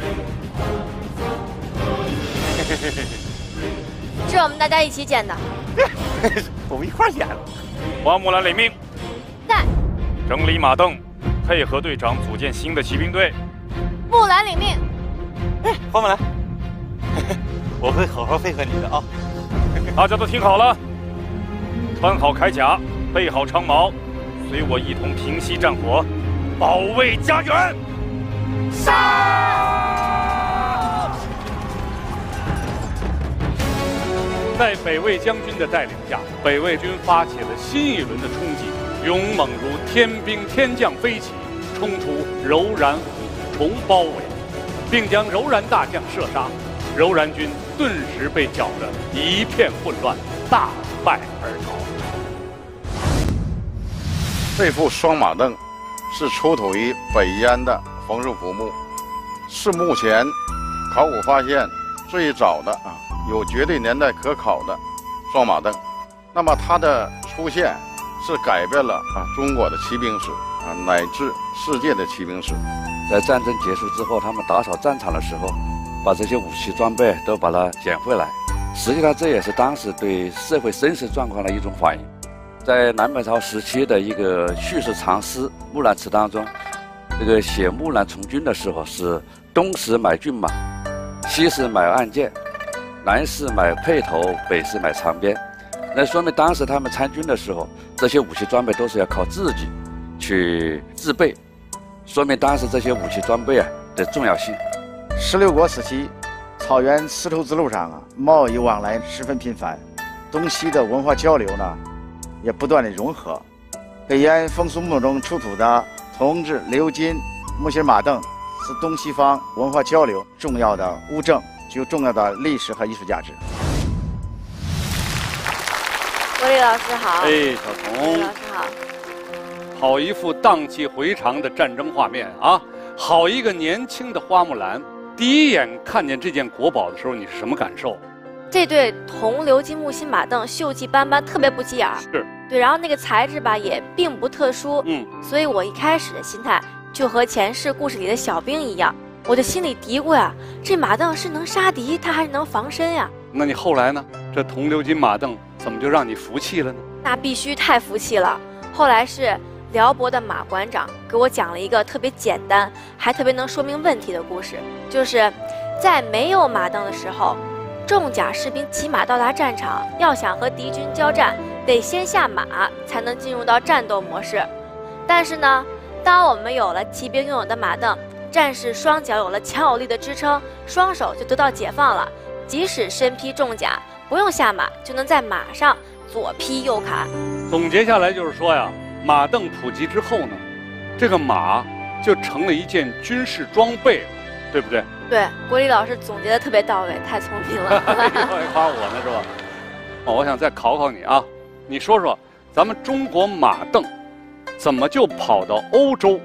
是我们大家一起捡的。我们一块捡了。花木兰领命。在。整理马镫，配合队长组建新的骑兵队。木兰领命。花木兰，我会好好配合你的啊！大家都听好了，穿好铠甲，备好长矛，随我一同平息战火，保卫家园。杀！在北魏将军的带领下，北魏军发起了新一轮的冲击，勇猛如天兵天将飞起，冲出柔然虎重包围，并将柔然大将射杀。柔然军顿时被搅得一片混乱，大败而逃。这副双马镫是出土于北燕的冯氏府墓，是目前考古发现最早的有绝对年代可考的双马镫。那么它的出现是改变了中国的骑兵史乃至世界的骑兵史。在战争结束之后，他们打扫战场的时候，把这些武器装备都把它捡回来。实际上，这也是当时对社会真实状况的一种反应。在南北朝时期的一个叙事长诗《木兰辞》当中，这个写木兰从军的时候是东时买骏马，西时买暗箭，南时买辔头，北时买长鞭。那说明当时他们参军的时候，这些武器装备都是要靠自己去自备，说明当时这些武器装备的重要性。16国时期，草原丝绸之路上贸易往来十分频繁，东西的文化交流呢也不断的融合。北燕风俗墓中出土的铜制鎏金木心马镫是东西方文化交流重要的物证，具有重要的历史和艺术价值。郭丽老师好。哎，小童。老师好。好一幅荡气回肠的战争画面啊！好一个年轻的花木兰。第一眼看见这件国宝的时候，你是什么感受？这对铜鎏金木心马镫锈迹斑斑，特别不起眼儿。是。对，然后那个材质吧也并不特殊。所以我一开始的心态就和前世故事里的小兵一样，我的心里嘀咕呀，这马镫是能杀敌，它还是能防身呀。那你后来呢？这铜鎏金马镫怎么就让你服气了呢？那必须太服气了。后来是辽博的马馆长给我讲了一个特别简单还特别能说明问题的故事，就是在没有马镫的时候，重甲士兵骑马到达战场，要想和敌军交战，得先下马才能进入到战斗模式。但是呢，当我们有了骑兵拥有的马镫，战士双脚有了强有力的支撑，双手就得到解放了，即使身披重甲，不用下马就能在马上左劈右砍。总结下来就是说呀，马镫普及之后呢，这个马就成了一件军事装备了，对不对？对，国立老师总结的特别到位，太聪明了。还夸我呢是吧？我想再考考你啊，你说说咱们中国马镫怎么就跑到欧洲，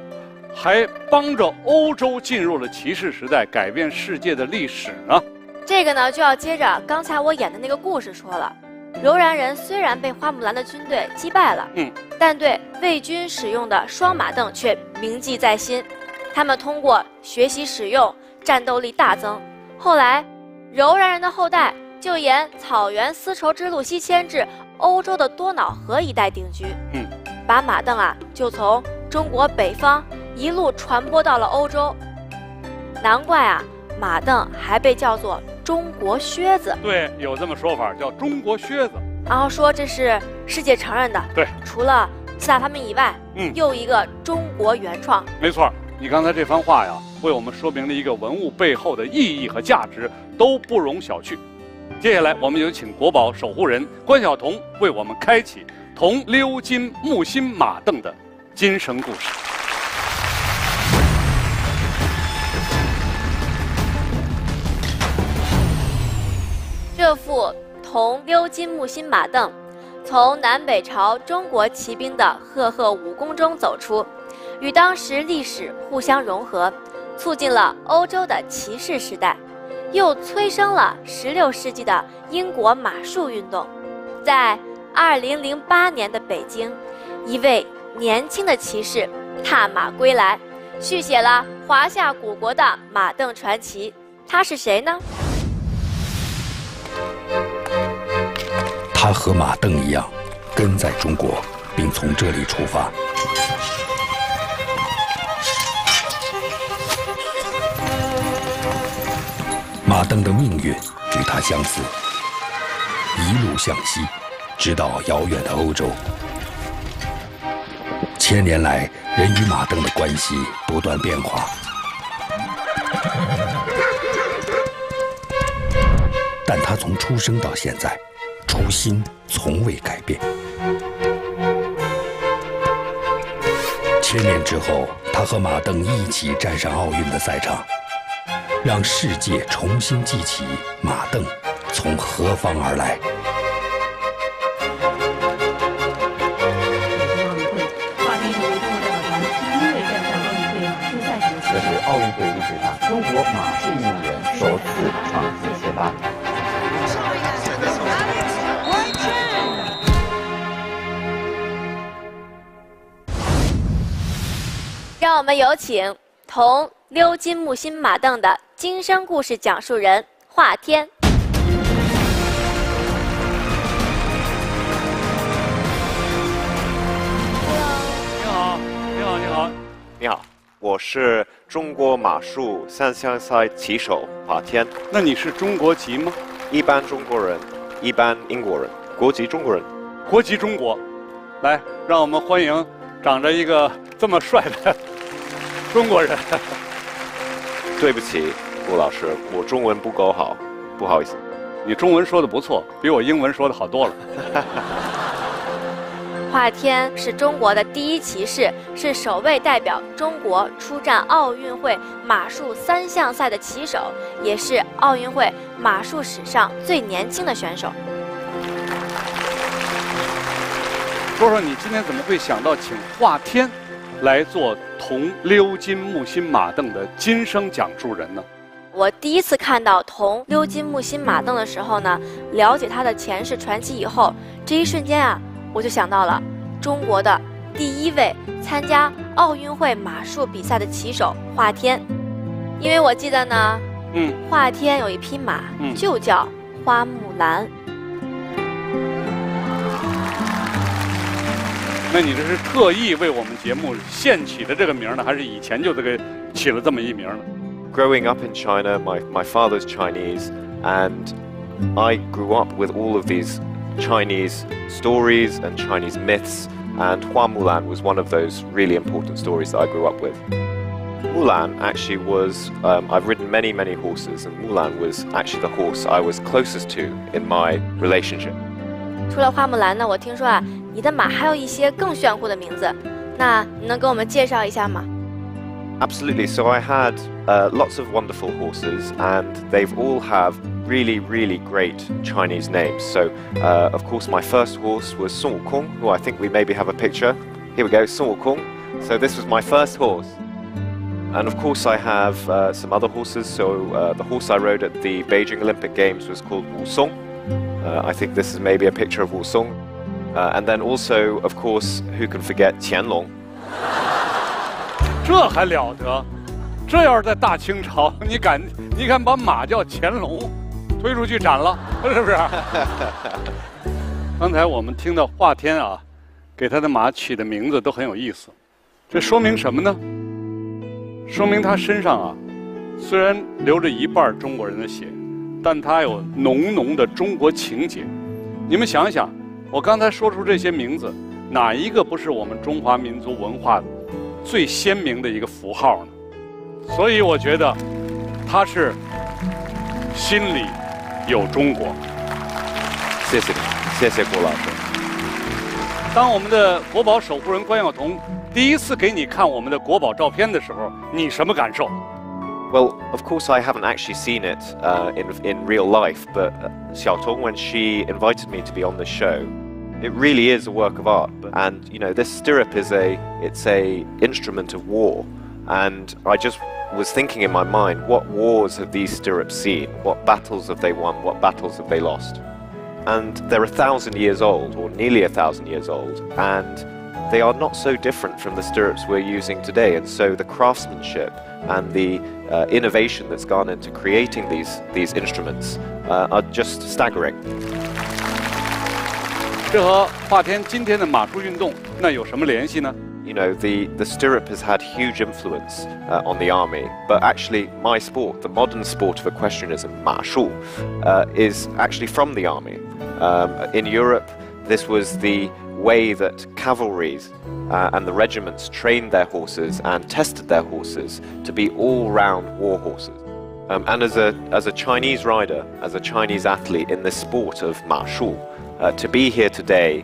还帮着欧洲进入了骑士时代，改变世界的历史呢？这个呢，就要接着刚才我演的那个故事说了。柔然人虽然被花木兰的军队击败了，但对魏军使用的双马镫却铭记在心。他们通过学习使用，战斗力大增。后来，柔然人的后代就沿草原丝绸之路西迁至欧洲的多瑙河一带定居。把马镫就从中国北方一路传播到了欧洲。难怪马镫还被叫做中国靴子。对，有这么说法，叫中国靴子。然后说这是世界承认的。对，除了四大发明以外，又一个中国原创。没错，你刚才这番话呀，为我们说明了一个文物背后的意义和价值，都不容小觑。接下来，我们有请国宝守护人关晓彤为我们开启铜鎏金木心马镫的今生故事。这副铜鎏金木心马镫，从南北朝中国骑兵的赫赫武功中走出，与当时历史互相融合，促进了欧洲的骑士时代，又催生了16世纪的英国马术运动。在2008年的北京，一位年轻的骑士踏马归来，续写了华夏古国的马镫传奇。他是谁呢？他和马镫一样，根在中国，并从这里出发。马镫的命运与他相似，一路向西，直到遥远的欧洲。千年来，人与马镫的关系不断变化。但他从出生到现在，初心从未改变。千年之后，他和马镫一起站上奥运的赛场，让世界重新记起马镫从何方而来。这是奥运会历史上中国马术运动员首次创纪前八。让我们有请铜鎏金木心马镫的今生故事讲述人华天。你好，你好，我是中国马术3项赛骑手华天。那你是中国籍吗？一般中国人，一般英国人，国籍中国人。国籍中国，来，让我们欢迎长着一个这么帅的中国人。对不起，吴老师，我中文不够好，不好意思。你中文说的不错，比我英文说的好多了。华天是中国的第一骑士，是首位代表中国出战奥运会马术3项赛的骑手，也是奥运会马术史上最年轻的选手。说说你今天怎么会想到请华天来做铜鎏金木心马镫的今生讲述人呢？我第一次看到铜鎏金木心马镫的时候呢，了解他的前世传奇以后，这一瞬间啊，我就想到了中国的第一位参加奥运会马术比赛的骑手华天，因为我记得呢，华天有一匹马，就叫花木兰。那你这是特意为我们节目现起的这个名呢，还是以前就这个起了这么一名呢？ Growing up in China, my father's Chinese, and I grew up with all of these Chinese stories and Chinese myths, and Hua Mulan was one of those really important stories that I grew up with. Mulan actually was, I've ridden many horses, and Mulan was actually the horse I was closest to in my relationship. 除了花木兰呢，我听说啊，你的马还有一些更炫酷的名字，那你能给我们介绍一下吗？ Absolutely. So I had lots of wonderful horses, and they've all have really great Chinese names. So, of course, my first horse was Sun Wukong, who I think we maybe have a picture. Here we go, Sun Wukong. So this was my first horse. And of course, I have some other horses. So the horse I rode at the Beijing Olympic Games was called Wu Song. I think this is maybe a picture of Wu Song. And then also, of course, who can forget Qianlong? 这还了得！这要是在大清朝，你敢把马叫乾隆，推出去斩了，是不是？刚才我们听到华天啊，给他的马起的名字都很有意思，这说明什么呢？说明他身上啊，虽然流着一半中国人的血，但他有浓的中国情结。你们想一想，我刚才说出这些名字，哪一个不是我们中华民族文化最鲜明的一个符号呢？所以我觉得他是心里有中国。谢谢你，谢谢郭老师。当我们的国宝守护人关晓彤第一次给你看我们的国宝照片的时候，你什么感受？ Well, of course, I haven't actually seen it in real life, but Xiaotong, when she invited me to be on the show, it really is a work of art. And you know, this stirrup is it's a instrument of war, and I just was thinking in my mind, what wars have these stirrups seen? What battles have they won? What battles have they lost? And they're 1,000 years old, or nearly 1,000 years old, and they are not so different from the stirrups we're using today. And so the craftsmanship and the innovation that's gone into creating these instruments are just staggering. 这和华天今天的马术运动那有什么联系呢？ You know, the stirrup has had huge influence on the army, but actually my sport, the modern sport of equestrianism, 马术, is actually from the army. In Europe, this was the way that cavalries and the regiments trained their horses and tested their horses to be all-round war horses. And as a Chinese rider, as a Chinese athlete in this sport of 马术, to be here today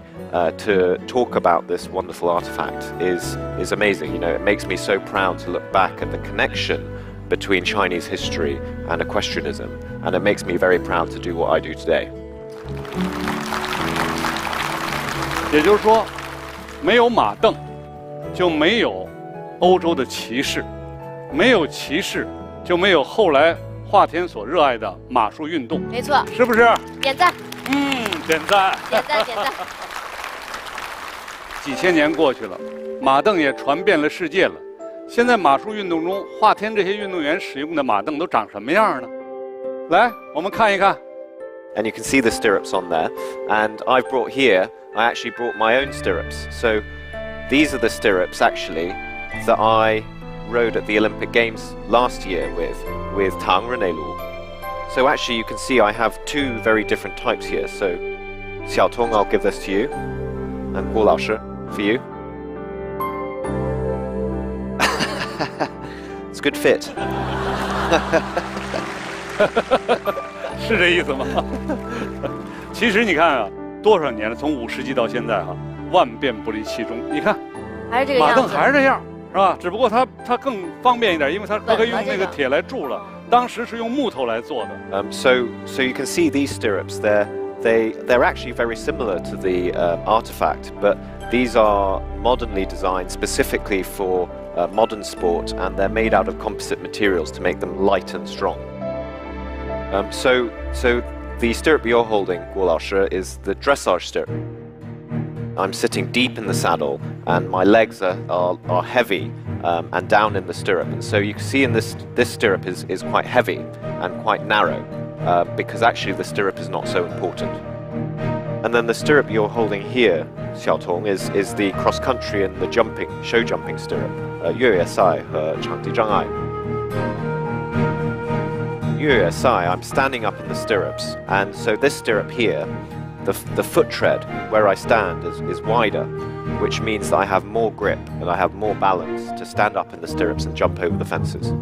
to talk about this wonderful artifact is amazing. You know, it makes me so proud to look back at the connection between Chinese history and equestrianism, and it makes me very proud to do what I do today. 也就是说，没有马镫，就没有欧洲的骑士，没有骑士，就没有后来华天所热爱的马术运动。没错，是不是？点赞。点赞。点赞，点赞。几千年过去了，马镫也传遍了世界了。现在马术运动中，华天这些运动员使用的马镫都长什么样呢？来，我们看一看。And you can see the stirrups on there. And I've brought here, I actually brought my own stirrups. So these are the stirrups actually that I rode at the Olympic Games last year with Tang Renelu. So actually you can see I have two very different types here. So Xiaotong, I'll give this to you, and Guo Laoshi for you. It's a good fit. 是这意思吗？其实你看啊，多少年了，从5世纪到现在哈，万变不离其宗。你看，还是这个样子，马镫还是这样，是吧？只不过它更方便一点，因为它可以用那个铁来铸了。当时是用木头来做的。So you can see these stirrups. They're actually very similar to the artifact, but these are modernly designed specifically for modern sport, and they're made out of composite materials to make them light and strong. So the stirrup you're holding, Guo Laoshi, is the dressage stirrup. I'm sitting deep in the saddle, and my legs are heavy and down in the stirrup. And so you can see in this stirrup is quite heavy and quite narrow, because actually the stirrup is not so important. And then the stirrup you're holding here, Xiaotong, is the cross-country and the show jumping stirrup, Yue Sai和场地障碍. Yue Sai, I'm standing up in the stirrups, and so this stirrup here, the foot tread where I stand is wider, which means that I have more grip and I have more balance to stand up in the stirrups and jump over the fences.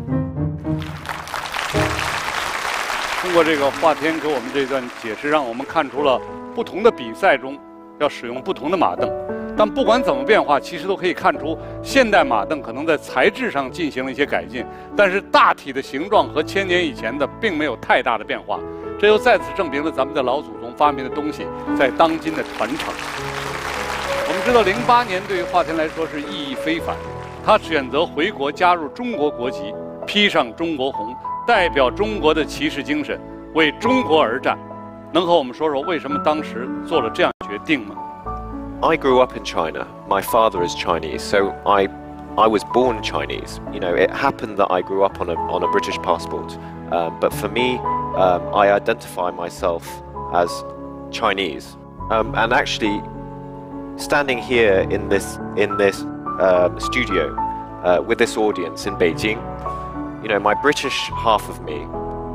通过这个华天给我们这段解释，让我们看出了不同的比赛中要使用不同的马镫。但不管怎么变化，其实都可以看出现代马镫可能在材质上进行了一些改进，但是大体的形状和1000年以前的并没有太大的变化。这又再次证明了咱们的老祖宗发明的东西在当今的传承。我们知道，08年对于华天来说是意义非凡，他选择回国加入中国国籍，披上中国红，代表中国的骑士精神，为中国而战。能和我们说说为什么当时做了这样决定吗？ I grew up in China. My father is Chinese, so I was born Chinese. You know, it happened that I grew up on a British passport. But for me, I identify myself as Chinese. And actually, standing here in this studio with this audience in Beijing, you know, my British half of me,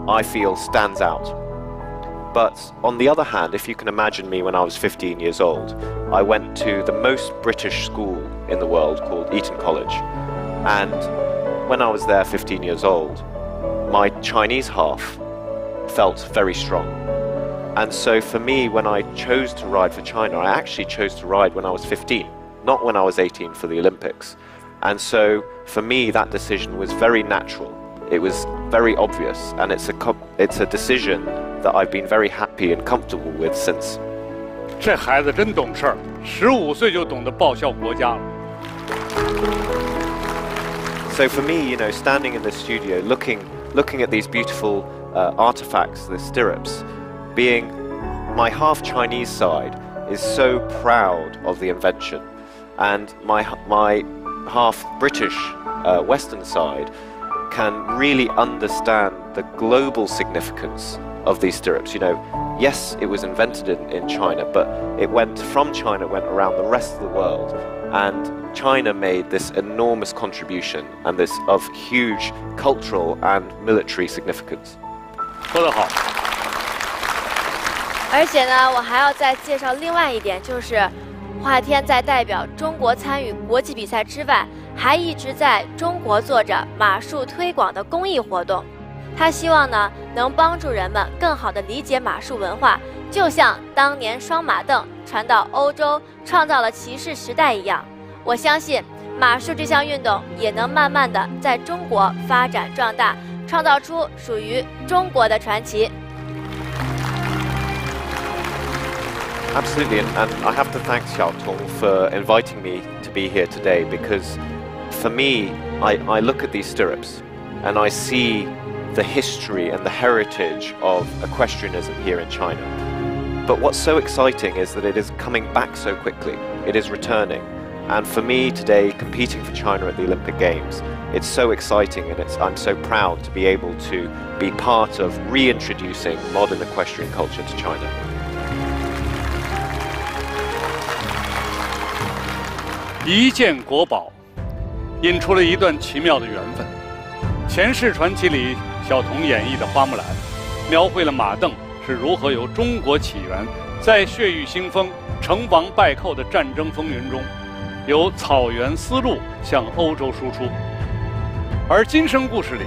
I feel stands out. But on the other hand, if you can imagine me when I was 15 years old, I went to the most British school in the world called Eton College. And when I was there 15 years old, my Chinese half felt very strong. And so for me, when I chose to ride for China, I actually chose to ride when I was 15, not when I was 18 for the Olympics. And so for me, that decision was very natural. It was very obvious, and it's a decision that I've been very happy and comfortable with since. 这孩子真懂事儿，15岁就懂得报效国家了。 So for me, standing in the studio, looking at these beautiful artifacts, the stirrups, being my half Chinese side is so proud of the invention, and my half British Western side can really understand the global significance of these stirrups. Yes, it was invented in China, but it went from China, went around the rest of the world, and China made this enormous contribution and this of huge cultural and military significance. 说得好。而且呢，我还要再介绍另外一点，就是华天在代表中国参与国际比赛之外，还一直在中国做着马术推广的公益活动。他希望呢，能帮助人们更好地理解马术文化，就像当年双马镫传到欧洲，创造了骑士时代一样。我相信马术这项运动也能慢慢地在中国发展壮大，创造出属于中国的传奇。 Absolutely, and I have to thank Xiao Tong for inviting me to be here today, because for me, I look at these stirrups and I see the history and the heritage of equestrianism here in China. But what's so exciting is that it is coming back so quickly. It is returning. And for me today, competing for China at the Olympic Games, it's so exciting, and I'm so proud to be able to be part of reintroducing modern equestrian culture to China. 一件国宝，引出了一段奇妙的缘分。前世传奇里，小童演绎的花木兰，描绘了马镫是如何由中国起源，在血雨腥风、成王败寇的战争风云中，由草原丝路向欧洲输出。而今生故事里，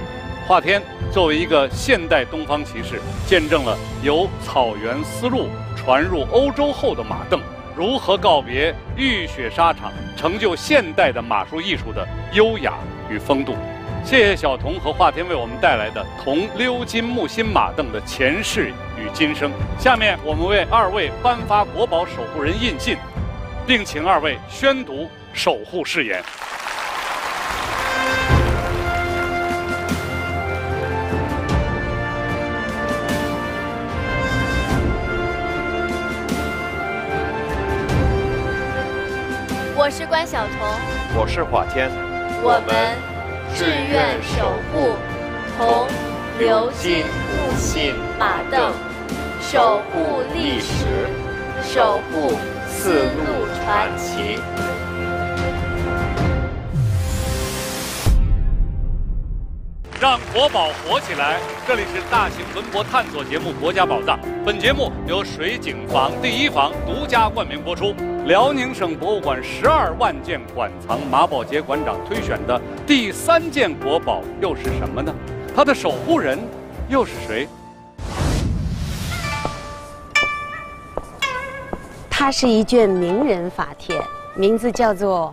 华天作为一个现代东方骑士，见证了由草原丝路传入欧洲后的马镫如何告别浴血沙场，成就现代的马术艺术的优雅与风度。谢谢小童和华天为我们带来的同鎏金木心马镫的前世与今生。下面我们为二位颁发国宝守护人印信，并请二位宣读守护誓言。 我是关晓彤，我是华天，我们志愿守护同鎏金木心马镫，守护历史，守护丝路传奇。让国宝活起来！这里是大型轮播探索节目《国家宝藏》，本节目由水景坊第一房独家冠名播出。辽宁省博物馆12万件馆藏马宝杰馆长推选的第3件国宝又是什么呢？它的守护人又是谁？它是一卷名人法帖，名字叫做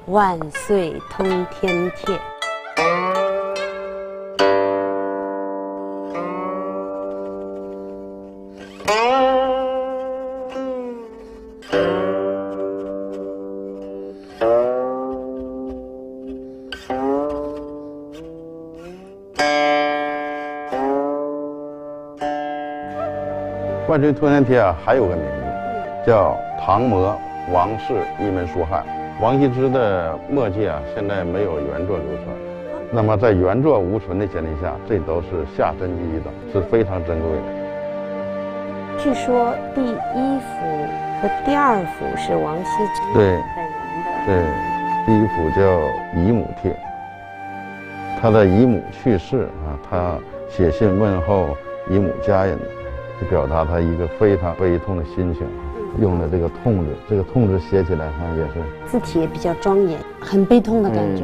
《万岁通天帖》。 万岁通天帖啊，还有个名字叫唐谟王氏一门书汉。王羲之的墨迹啊，现在没有原作流传。那么在原作无存的前提下，这都是下真机的，是非常珍贵的。据说第1幅和第2幅是王羲之本人的。对，第1幅叫《姨母帖》，他的姨母去世啊，他写信问候姨母家人。表达他一个非常悲痛的心情。用的这个痛字，这个痛字写起来也是字体也比较庄严，很悲痛的感觉。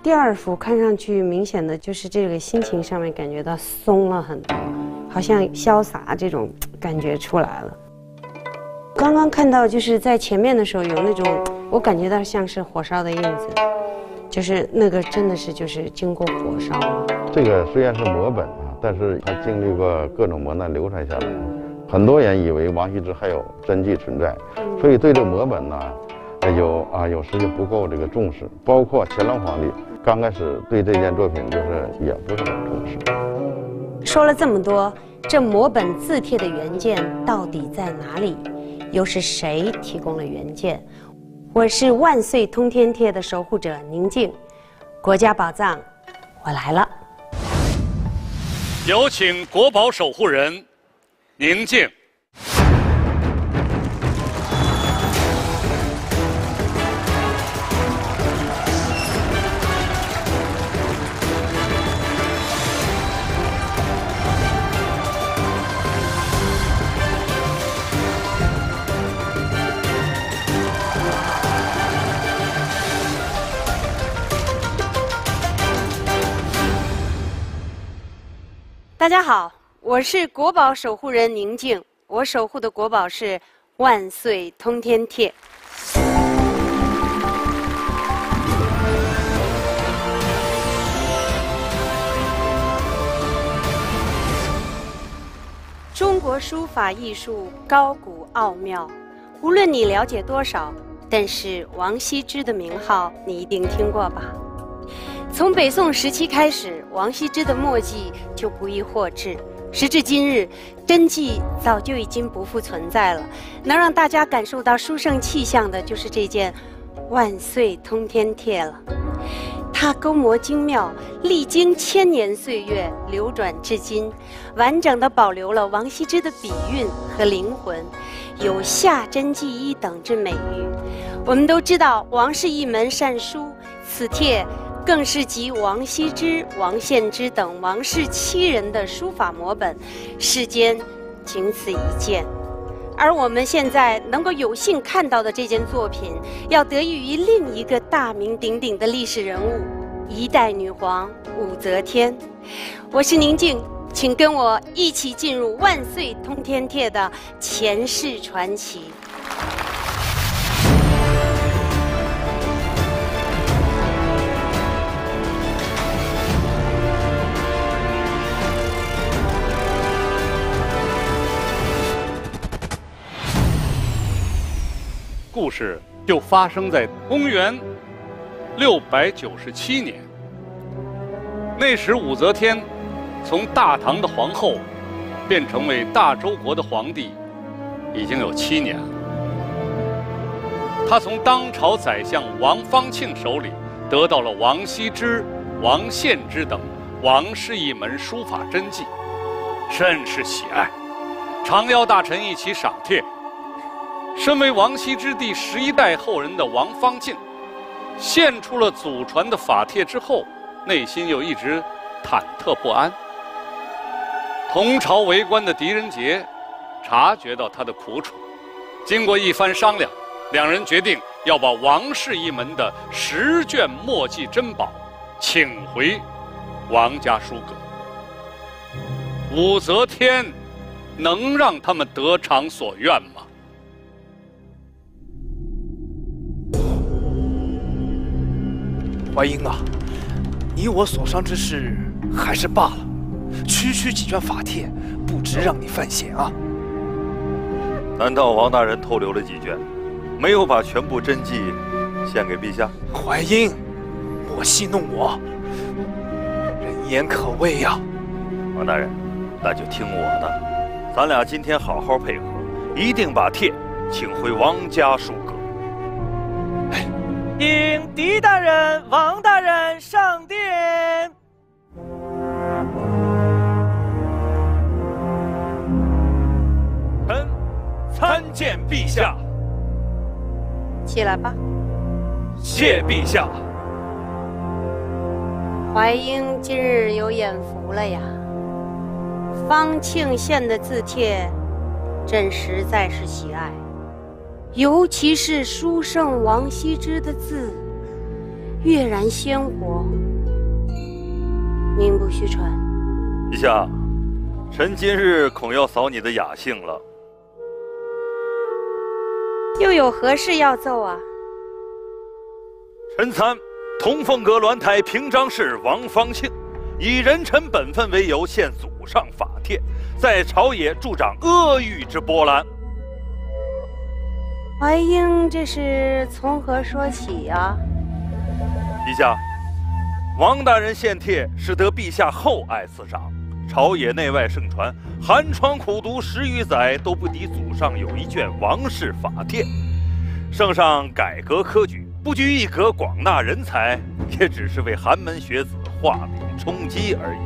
第二幅看上去明显的就是这个心情上面感觉到松了很多，好像潇洒这种感觉出来了。刚刚看到就是在前面的时候有那种，我感觉到像是火烧的印子，就是那个真的是就是经过火烧了。这个虽然是摹本啊，但是它经历过各种磨难流传下来。很多人以为王羲之还有真迹存在，所以对这摹本呢，有时就不够这个重视。包括乾隆皇帝刚开始对这件作品就是也不是很重视。说了这么多，这摹本字帖的原件到底在哪里？又是谁提供了原件？我是万岁通天帖的守护者宁静，国家宝藏，我来了。有请国宝守护人宁静。大家好，我是国宝守护人宁静，我守护的国宝是万岁通天帖。中国书法艺术高古奥妙，无论你了解多少，但是王羲之的名号你一定听过吧？从北宋时期开始，王羲之的墨迹就不易获制。时至今日，真迹早就已经不复存在了。能让大家感受到书圣气象的，就是这件万岁通天帖了。它勾摹精妙，历经千年岁月，流转至今，完整地保留了王羲之的笔韵和灵魂，有下真迹一等之美誉。我们都知道，王氏一门善书，此帖更是集王羲之、王献之等王氏7人的书法摹本，世间仅此一件。而我们现在能够有幸看到的这件作品，要得益于另一个大名鼎鼎的历史人物——一代女皇武则天。我是宁静，请跟我一起进入万岁通天帖的前世传奇。故事就发生在公元697年。那时武则天从大唐的皇后变成为大周国的皇帝，已经有7年了。她从当朝宰相王方庆手里得到了王羲之、王献之等王氏一门书法真迹，甚是喜爱，常邀大臣一起赏帖。身为王羲之第11代后人的王方庆，献出了祖传的法帖之后，内心又一直忐忑不安。同朝为官的狄仁杰察觉到他的苦楚，经过一番商量，两人决定要把王氏一门的10卷墨迹珍宝请回王家书阁。武则天能让他们得偿所愿吗？淮英啊，你我所伤之事还是罢了，区区几卷法帖，不值让你犯险啊。难道王大人偷留了几卷，没有把全部真迹献给陛下？淮英，莫戏弄我，人言可畏呀。王大人，那就听我的，咱俩今天好好配合，一定把帖请回王家书阁。请狄大人、王大人上殿。臣参见陛下。起来吧。谢陛下。淮英今日有眼福了呀！方庆献的字帖朕实在是喜爱，尤其是书圣王羲之的字，跃然鲜活，名不虚传。陛下，臣今日恐要扫你的雅兴了。又有何事要奏啊？臣参同凤阁鸾台平章事王方庆，以人臣本分为由，献祖上法帖，在朝野助长阿谀之波澜。怀英这是从何说起啊？陛下，王大人献帖，使得陛下厚爱赐赏，朝野内外盛传，寒窗苦读10余载，都不敌祖上有一卷王氏法帖。圣上改革科举，不拘一格，广纳人才，也只是为寒门学子化名充饥而已。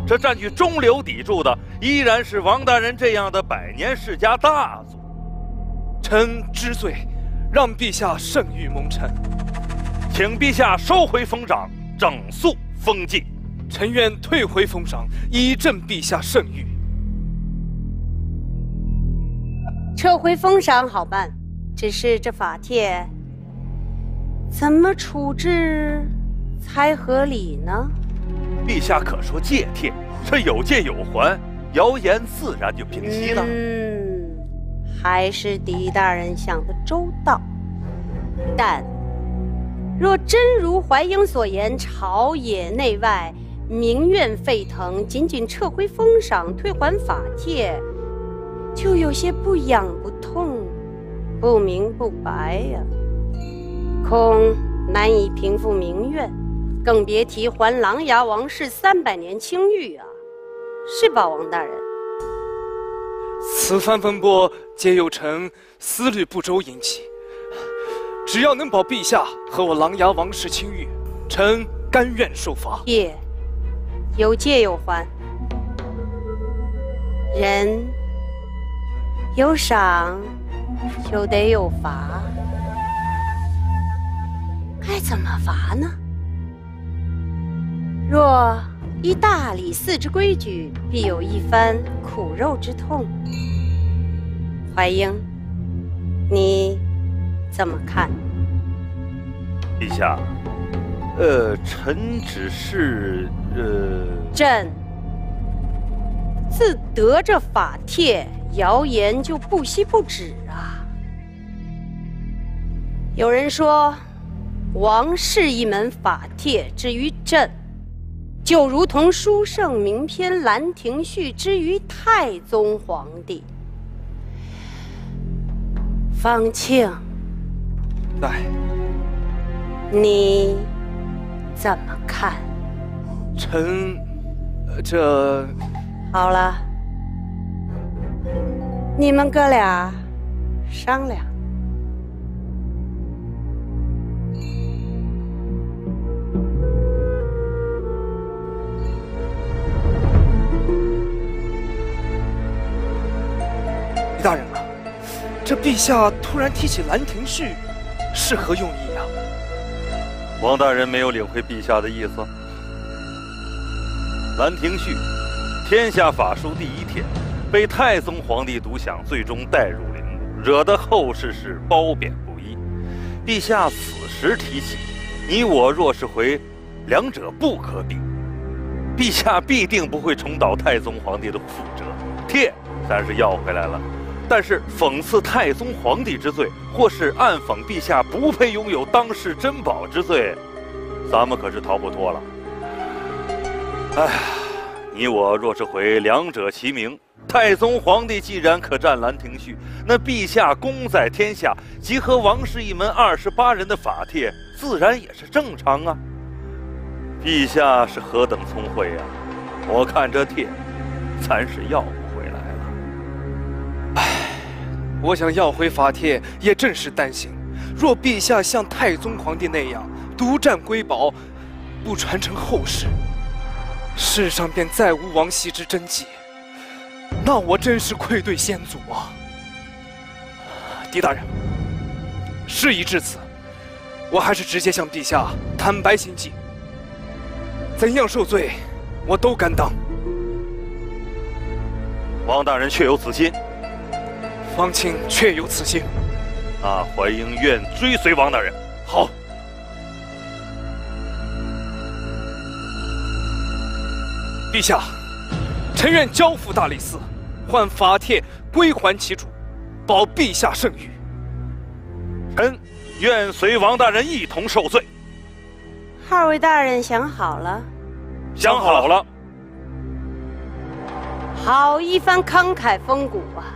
这占据中流砥柱的，依然是王大人这样的百年世家大族。臣知罪，让陛下圣谕蒙尘。请陛下收回封赏，整肃封禁。臣愿退回封赏，以正陛下圣谕。撤回封赏好办，只是这法帖怎么处置才合理呢？陛下可说借帖，这有借有还，谣言自然就平息了。还是狄大人想的周到。但若真如怀英所言，朝野内外民怨沸腾，仅仅撤回封赏，退还法帖，就有些不痒不痛，不明不白呀，恐难以平复民怨，更别提还琅琊王氏300年清誉啊，是吧，王大人？此番风波皆由臣思虑不周引起，只要能保陛下和我琅琊王氏清誉，臣甘愿受罚。也有借有还，人有赏就得有罚，该怎么罚呢？若依大理寺之规矩，必有一番苦肉之痛。怀英，你怎么看？陛下，臣只是朕自得这法帖，谣言就不息不止啊。有人说，王氏一门法帖之于朕，就如同书圣名篇《兰亭序》之于太宗皇帝。方庆，在，你怎么看？臣，这……好了，你们哥俩商量。狄大人啊，这陛下突然提起《兰亭序》，是何用意啊？王大人没有领会陛下的意思。《兰亭序》，天下法书第1帖，被太宗皇帝独享，最终带入陵墓，惹得后世是褒贬不一。陛下此时提起，你我若是回，两者不可比。陛下必定不会重蹈太宗皇帝的覆辙。帖咱是要回来了，但是讽刺太宗皇帝之罪，或是暗讽陛下不配拥有当世珍宝之罪，咱们可是逃不脱了。哎呀，你我若是回，两者齐名。太宗皇帝既然可占《兰亭序》，那陛下功在天下，集合王氏一门28人的法帖，自然也是正常啊。陛下是何等聪慧呀！我看这帖，咱是要不回来了。唉，我想要回法帖，也正是担心，若陛下像太宗皇帝那样独占瑰宝，不传承后世，世上便再无王羲之真迹，那我真是愧对先祖啊！狄大人，事已至此，我还是直接向陛下坦白心迹，怎样受罪，我都甘当。王大人确有此心，方卿确有此幸。那怀英愿追随王大人。好。陛下，臣愿交付大理寺，换法帖归还其主，保陛下圣誉。臣愿随王大人一同受罪。二位大人想好了？想好了。好一番慷慨风骨啊！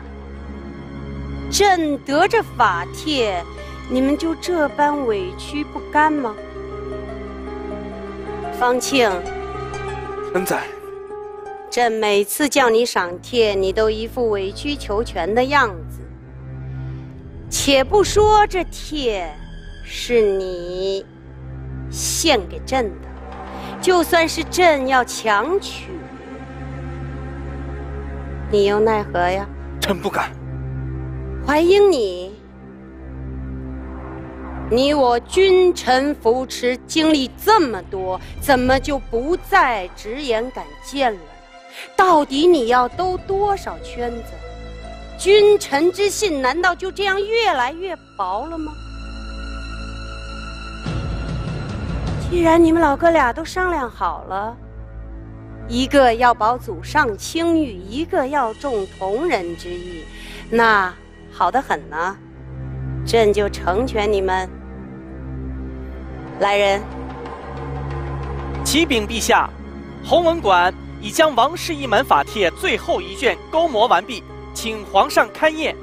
朕得着法帖，你们就这般委屈不甘吗？方庆，臣在。朕每次叫你赏帖，你都一副委曲求全的样子。且不说这帖是你献给朕的，就算是朕要强取，你又奈何呀？臣不敢。怀英你我君臣扶持经历这么多，怎么就不再直言敢谏了？到底你要兜多少圈子？君臣之信难道就这样越来越薄了吗？既然你们老哥俩都商量好了，一个要保祖上清誉，一个要重同人之义，那好得很呢，朕就成全你们。来人，启禀陛下，弘文馆已将王氏一门法帖最后一卷勾摹完毕，请皇上勘验。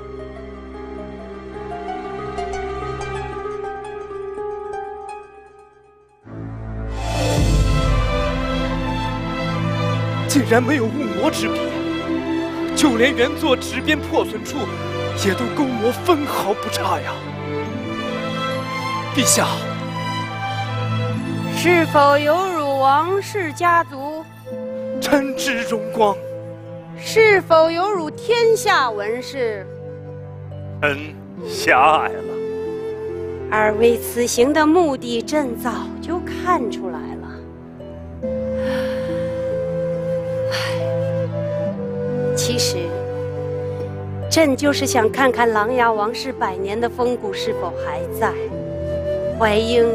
竟然没有误摹之笔，就连原作纸边破损处也都勾摹分毫不差呀！陛下，是否有辱王氏家族？臣之荣光。是否有辱天下文士？臣狭隘了。二位此行的目的，朕早就看出来了。其实，朕就是想看看琅琊王氏100年的风骨是否还在。怀英，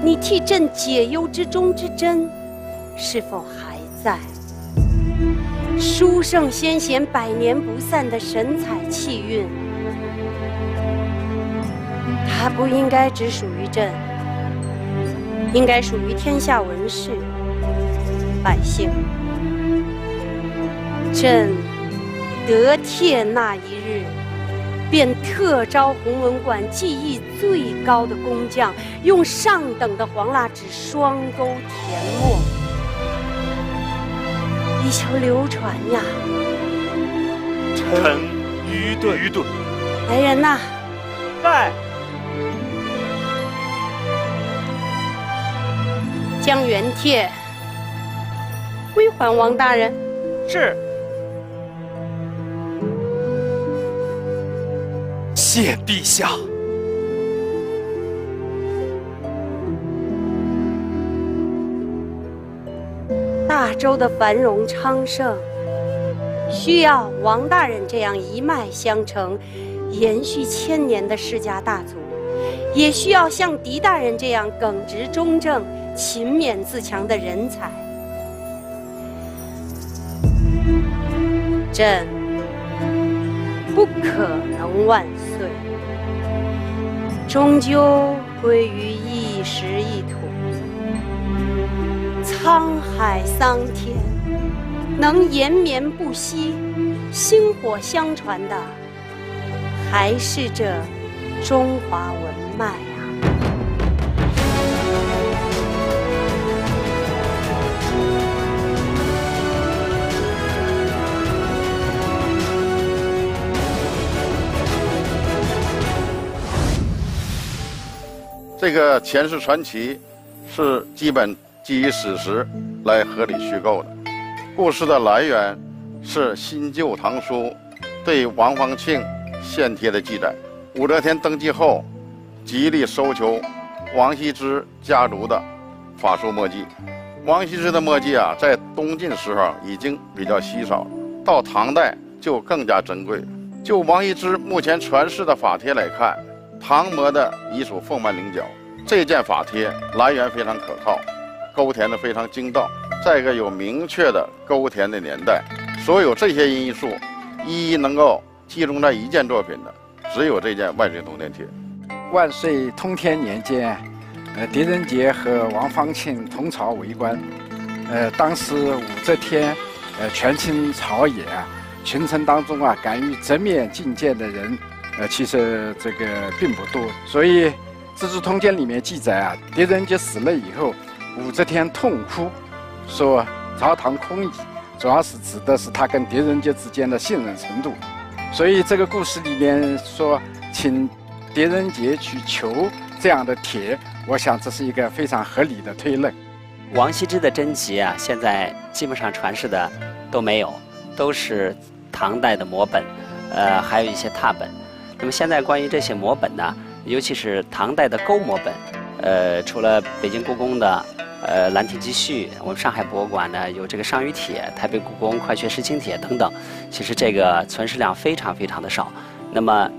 你替朕解忧之中之针是否还在？书圣先贤100年不散的神采气韵，它不应该只属于朕，应该属于天下文士百姓。朕得帖那一日，便特招弘文馆技艺最高的工匠，用上等的黄蜡纸双钩填墨，以求流传呀。臣愚钝。来人呐！在。将原帖归还王大人。是。谢陛下。大周的繁荣昌盛，需要王大人这样一脉相承、延续1000年的世家大族，也需要像狄大人这样耿直忠正、勤勉自强的人才。朕不可能万岁，终究归于一时一土。沧海桑田，能延绵不息、薪火相传的，还是这中华文脉啊！这个前世传奇是基本基于史实来合理虚构的。故事的来源是《新旧唐书》对王皇庆献帖的记载。武则天登基后，极力搜求王羲之家族的法书墨迹。王羲之的墨迹在东晋时候已经比较稀少，到唐代就更加珍贵。就王羲之目前传世的法帖来看，唐摹的已属凤斑菱角。这件法帖来源非常可靠，勾填的非常精到，再一个有明确的勾填的年代。所有这些因素一一能够集中在一件作品的，只有这件《万岁通天帖》。万岁通天年间，狄仁杰和王方庆同朝为官。当时武则天，权倾朝野啊，群臣当中啊，敢于直面进谏的人，其实这个并不多。所以《资治通鉴》里面记载啊，狄仁杰死了以后，武则天痛哭，说朝堂空矣，主要是指的是他跟狄仁杰之间的信任程度。所以这个故事里面说，请狄仁杰去求这样的帖，我想这是一个非常合理的推论。王羲之的真集啊，现在基本上传世的都没有，都是唐代的摹本，还有一些拓本。那么现在关于这些摹本呢，尤其是唐代的勾摹本，除了北京故宫的《兰亭集序》，我们上海博物馆呢有这个《上虞帖》，台北故宫《快学时清帖》等等，其实这个存世量非常非常的少。那么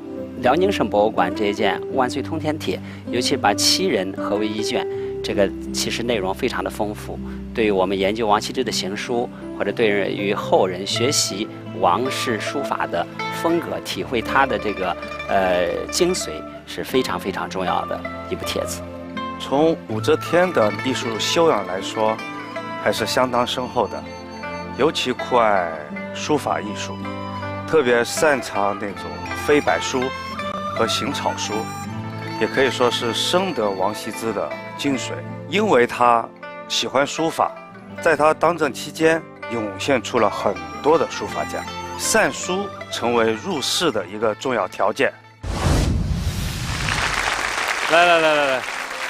辽宁省博物馆这一件《万岁通天帖》，尤其把7人合为一卷，这个其实内容非常的丰富，对于我们研究王羲之的行书，或者对于后人学习王氏书法的风格，体会他的这个精髓，是非常非常重要的一部帖子。从武则天的艺术修养来说，还是相当深厚的，尤其酷爱书法艺术，特别擅长那种飞白书和行草书，也可以说是深得王羲之的精髓。因为他喜欢书法，在他当政期间涌现出了很多的书法家，善书成为入仕的一个重要条件。来，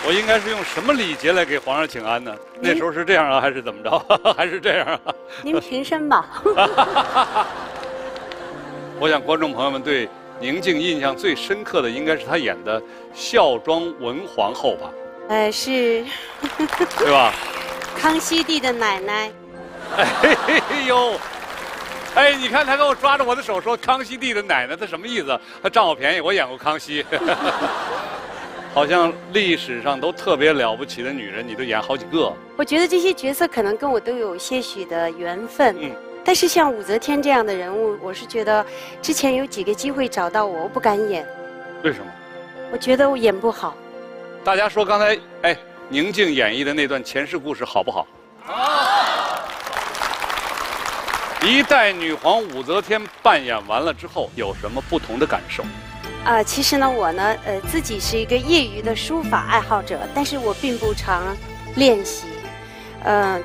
我应该是用什么礼节来给皇上请安呢？那时候是这样啊，还是怎么着？还是这样啊？您平身吧。我想观众朋友们对宁静印象最深刻的，应该是她演的孝庄文皇后吧？是。对吧？康熙帝的奶奶。哎呦，哎，你看他给我抓着我的手说康熙帝的奶奶，他什么意思？他占我便宜，我演过康熙。好像历史上都特别了不起的女人，你都演好几个。我觉得这些角色可能跟我都有些许的缘分。但是像武则天这样的人物，我是觉得之前有几个机会找到我，我不敢演。为什么？我觉得我演不好。大家说刚才宁静演绎的那段前世故事好不好？一代女皇武则天扮演完了之后，有什么不同的感受？其实呢，我呢，自己是一个业余的书法爱好者，但是我并不常练习。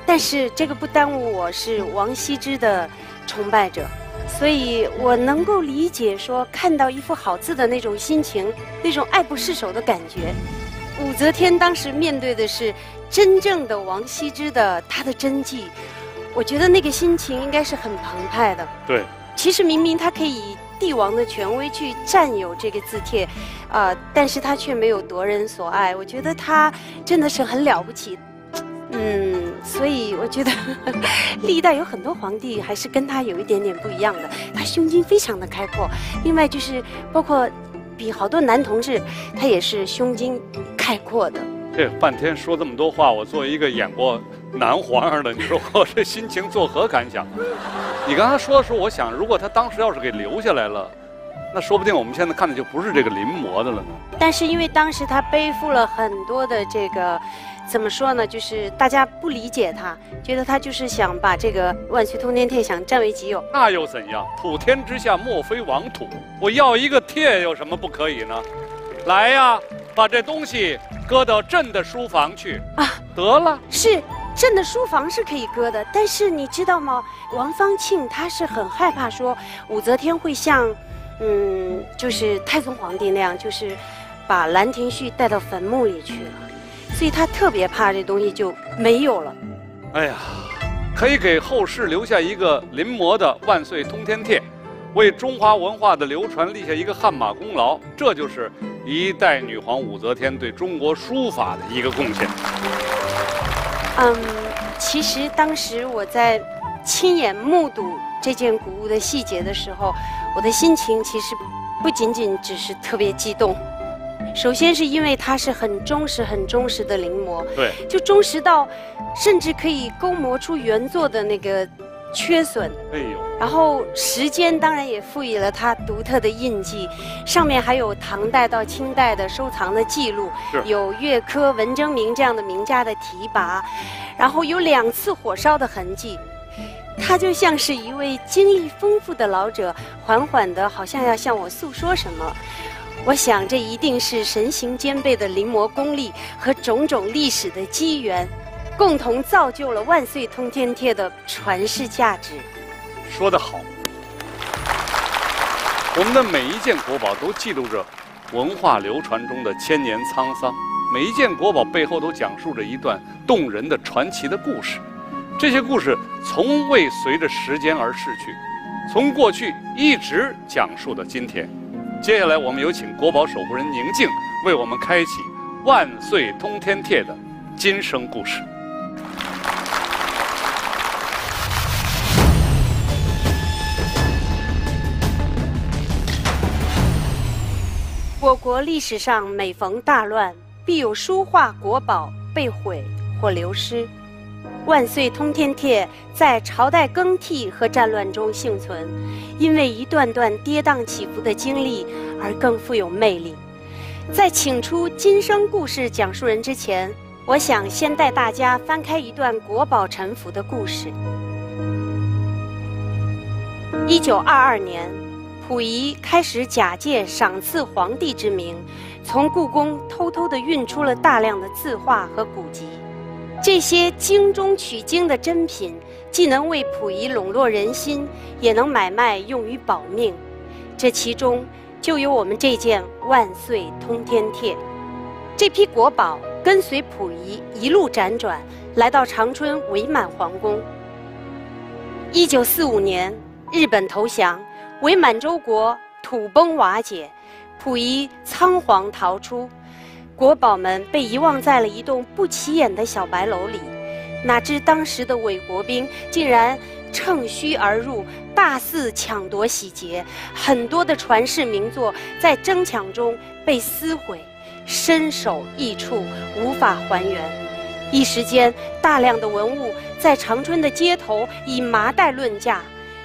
但是这个不耽误我是王羲之的崇拜者，所以我能够理解说看到一幅好字的那种心情，那种爱不释手的感觉。武则天当时面对的是真正的王羲之的他的真迹，我觉得那个心情应该是很澎湃的。对，其实明明他可以以帝王的权威去占有这个字帖，但是他却没有夺人所爱。我觉得他真的是很了不起。所以我觉得历代有很多皇帝还是跟他有一点点不一样的，他胸襟非常的开阔。另外就是包括比好多男同志，他也是胸襟开阔的。这半天说这么多话，我作为一个演过男皇上的，你说我这心情作何感想？你刚才说的时候，我想，如果他当时要是给留下来了，那说不定我们现在看的就不是这个临摹的了呢。但是因为当时他背负了很多的这个，怎么说呢？就是大家不理解他，觉得他就是想把这个《万岁通天帖》想占为己有。那又怎样？普天之下莫非王土，我要一个帖有什么不可以呢？来呀，把这东西搁到朕的书房去啊！得了，是。朕的书房是可以搁的，但是你知道吗？王方庆他是很害怕说武则天会像，就是太宗皇帝那样，就是把《兰亭序》带到坟墓里去了，所以他特别怕这东西就没有了。哎呀，可以给后世留下一个临摹的《万岁通天帖》，为中华文化的流传立下一个汗马功劳，这就是一代女皇武则天对中国书法的一个贡献。其实当时我在亲眼目睹这件古物的细节的时候，我的心情其实不仅仅只是特别激动。首先是因为它是很忠实的临摹，对，就忠实到甚至可以勾磨出原作的那个缺损。哎呦，然后时间当然也赋予了它独特的印记，上面还有唐代到清代的收藏的记录，有岳珂、文征明这样的名家的题跋，然后有2次火烧的痕迹。他就像是一位经历丰富的老者，缓缓的，好像要向我诉说什么。我想，这一定是神形兼备的临摹功力和种种历史的机缘，共同造就了万岁通天帖的传世价值。说得好，我们的每一件国宝都记录着文化流传中的千年沧桑，每一件国宝背后都讲述着一段动人的传奇的故事。这些故事从未随着时间而逝去，从过去一直讲述到今天。接下来，我们有请国宝守护人宁静为我们开启《万岁通天帖》的今生故事。我国历史上每逢大乱，必有书画国宝被毁或流失。万岁通天帖在朝代更替和战乱中幸存，因为一段段跌宕起伏的经历而更富有魅力。在请出今生故事讲述人之前，我想先带大家翻开一段国宝沉浮的故事。1922年，溥仪开始假借赏赐皇帝之名，从故宫偷偷地运出了大量的字画和古籍。这些精中取精的珍品，既能为溥仪笼络人心，也能买卖用于保命。这其中就有我们这件万岁通天帖。这批国宝跟随溥仪一路辗转，来到长春伪满皇宫。1945年，日本投降，伪满洲国土崩瓦解，溥仪仓皇逃出。国宝们被遗忘在了一栋不起眼的小白楼里，哪知当时的伪国兵竟然乘虚而入，大肆抢夺洗劫，很多的传世名作在争抢中被撕毁，身首异处，无法还原。一时间，大量的文物在长春的街头以麻袋论价，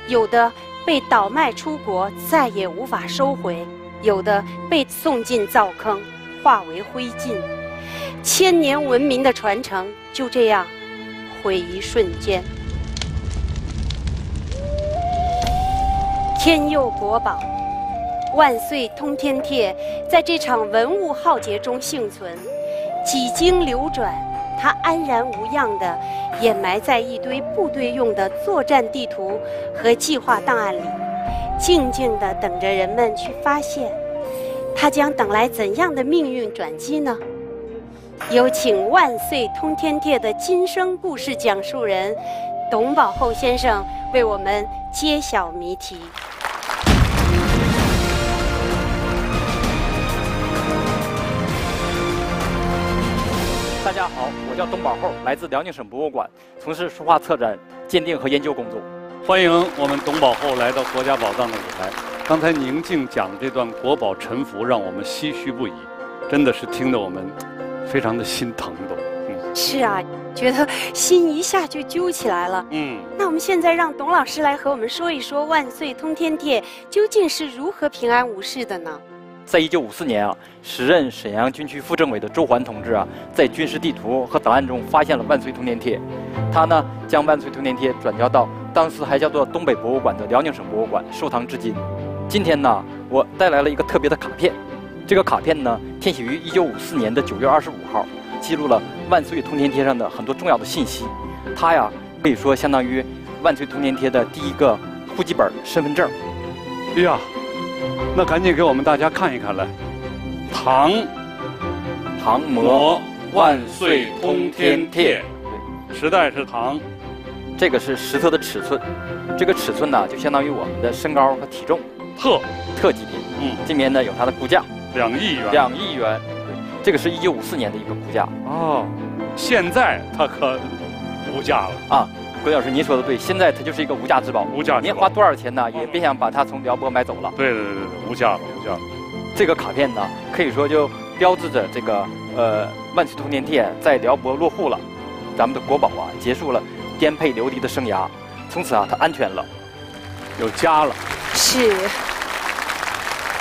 有的被倒卖出国，再也无法收回；有的被送进灶坑，化为灰烬。千年文明的传承就这样毁一瞬间。天佑国宝，万岁通天帖在这场文物浩劫中幸存，几经流转，它安然无恙地掩埋在一堆部队用的作战地图和计划档案里，静静地等着人们去发现。它将等来怎样的命运转机呢？有请万岁通天帖的今生故事讲述人董宝厚先生为我们揭晓谜题。大家好，我叫董宝厚，来自辽宁省博物馆，从事书画策展、鉴定和研究工作。欢迎我们董宝厚来到国家宝藏的舞台。刚才宁静讲的这段国宝沉浮，让我们唏嘘不已，真的是听得我们非常的心疼都。是啊，觉得心一下就揪起来了。那我们现在让董老师来和我们说一说万岁通天帖究竟是如何平安无事的呢？在1954年啊，时任沈阳军区副政委的周环同志啊，在军事地图和档案中发现了万岁通天帖，他呢将万岁通天帖转交到当时还叫做东北博物馆的辽宁省博物馆收藏至今。今天呢，我带来了一个特别的卡片，这个卡片呢填写于1954年的9月25号，记录了万岁通天帖上的很多重要的信息。它呀可以说相当于万岁通天帖的第一个户籍本、身份证。哎呀，那赶紧给我们大家看一看来。唐摹万岁通天帖，时代是唐。这个是石册的尺寸，这个尺寸呢就相当于我们的身高和体重。特级品，这边呢有它的估价，2亿元。2亿元，对，这个是1954年的一个估价。哦，现在它可无价了啊。郭老师，您说的对，现在它就是一个无价之宝。无价之宝，您花多少钱呢？也别想把它从辽博买走了。对，无价了，无价了。这个卡片呢，可以说就标志着这个万岁通天帖在辽博落户了，咱们的国宝啊，结束了颠沛流离的生涯，从此啊，它安全了，有家了。是。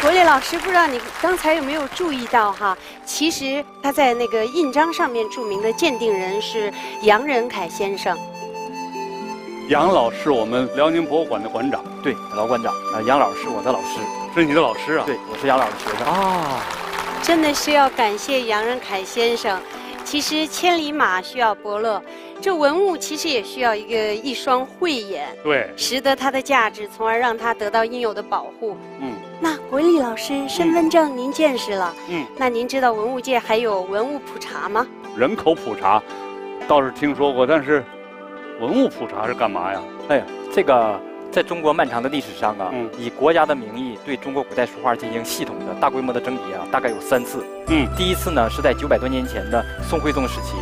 国立老师，不知道你刚才有没有注意到哈？其实他在那个印章上面注明的鉴定人是杨仁凯先生。杨老是我们辽宁博物馆的馆长，对，老馆长啊，杨老是我的老师，是你的老师啊？对，我是杨老的学生啊。真的是要感谢杨仁凯先生。其实千里马需要伯乐，这文物其实也需要一双慧眼，对，识得它的价值，从而让它得到应有的保护。那国立老师，身份证您见识了，那您知道文物界还有文物普查吗？人口普查倒是听说过，但是文物普查是干嘛呀？哎呀，这个在中国漫长的历史上啊，以国家的名义对中国古代书画进行系统的大规模的征集啊，大概有3次。第一次呢是在900多年前的宋徽宗时期，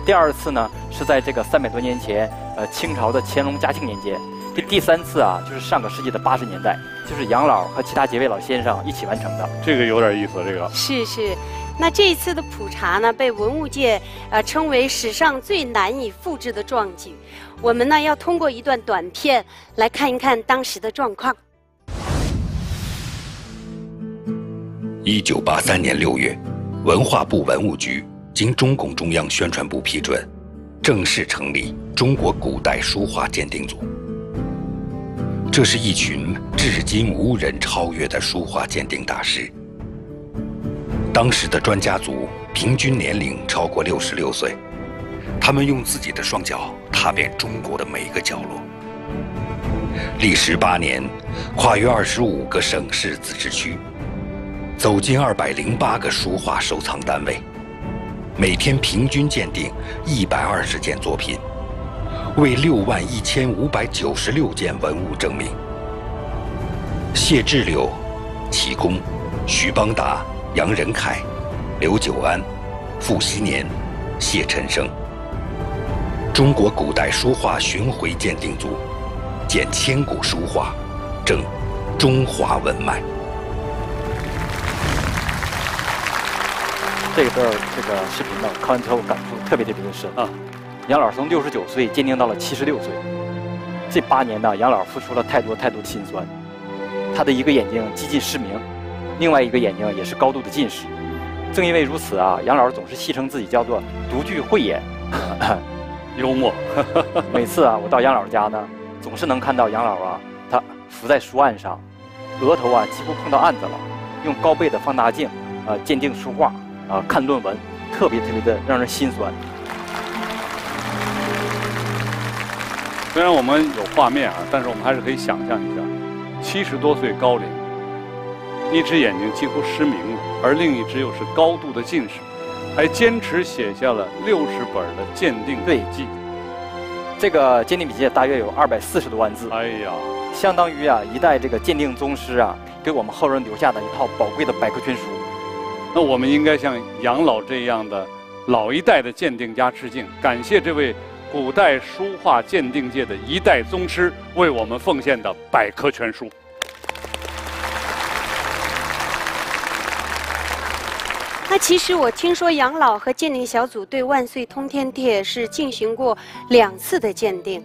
第2次呢是在这个300多年前，清朝的乾隆嘉庆年间。第3次啊，就是上个世纪的80年代，就是杨老和其他几位老先生一起完成的。这个有点意思，这个是。那这一次的普查呢，被文物界称为史上最难以复制的壮举。我们呢要通过一段短片来看一看当时的状况。1983年6月，文化部文物局经中共中央宣传部批准，正式成立中国古代书画鉴定组。这是一群至今无人超越的书画鉴定大师。当时的专家组平均年龄超过66岁，他们用自己的双脚踏遍中国的每个角落。历时8年，跨越25个省市自治区，走进208个书画收藏单位，每天平均鉴定120件作品，为61596件文物证明。谢志柳、齐公、徐邦达、杨仁凯、刘久安、傅熹年、谢晨生，中国古代书画巡回鉴定组，鉴千古书画，证中华文脉。这个视频呢，看完之后感触特别深啊。杨老从69岁鉴定到了76岁，这8年呢，杨老付出了太多的辛酸。他的一个眼睛几近失明，另外一个眼睛也是高度的近视。正因为如此啊，杨老总是戏称自己叫做独具慧眼，幽默。每次啊，我到杨老家呢，总是能看到杨老啊，他伏在书案上，额头啊几乎碰到案子了，用高倍的放大镜鉴定书画看论文，特别的让人心酸。虽然我们有画面啊，但是我们还是可以想象一下，70多岁高龄，一只眼睛几乎失明了，而另一只又是高度的近视，还坚持写下了60本的鉴定笔记。这个鉴定笔记大约有240多万字，哎呀，相当于啊一代这个鉴定宗师啊给我们后人留下的一套宝贵的百科全书。那我们应该向杨老这样的老一代的鉴定家致敬，感谢这位古代书画鉴定界的一代宗师为我们奉献的百科全书。那其实我听说杨老和鉴定小组对万岁通天帖是进行过2次的鉴定。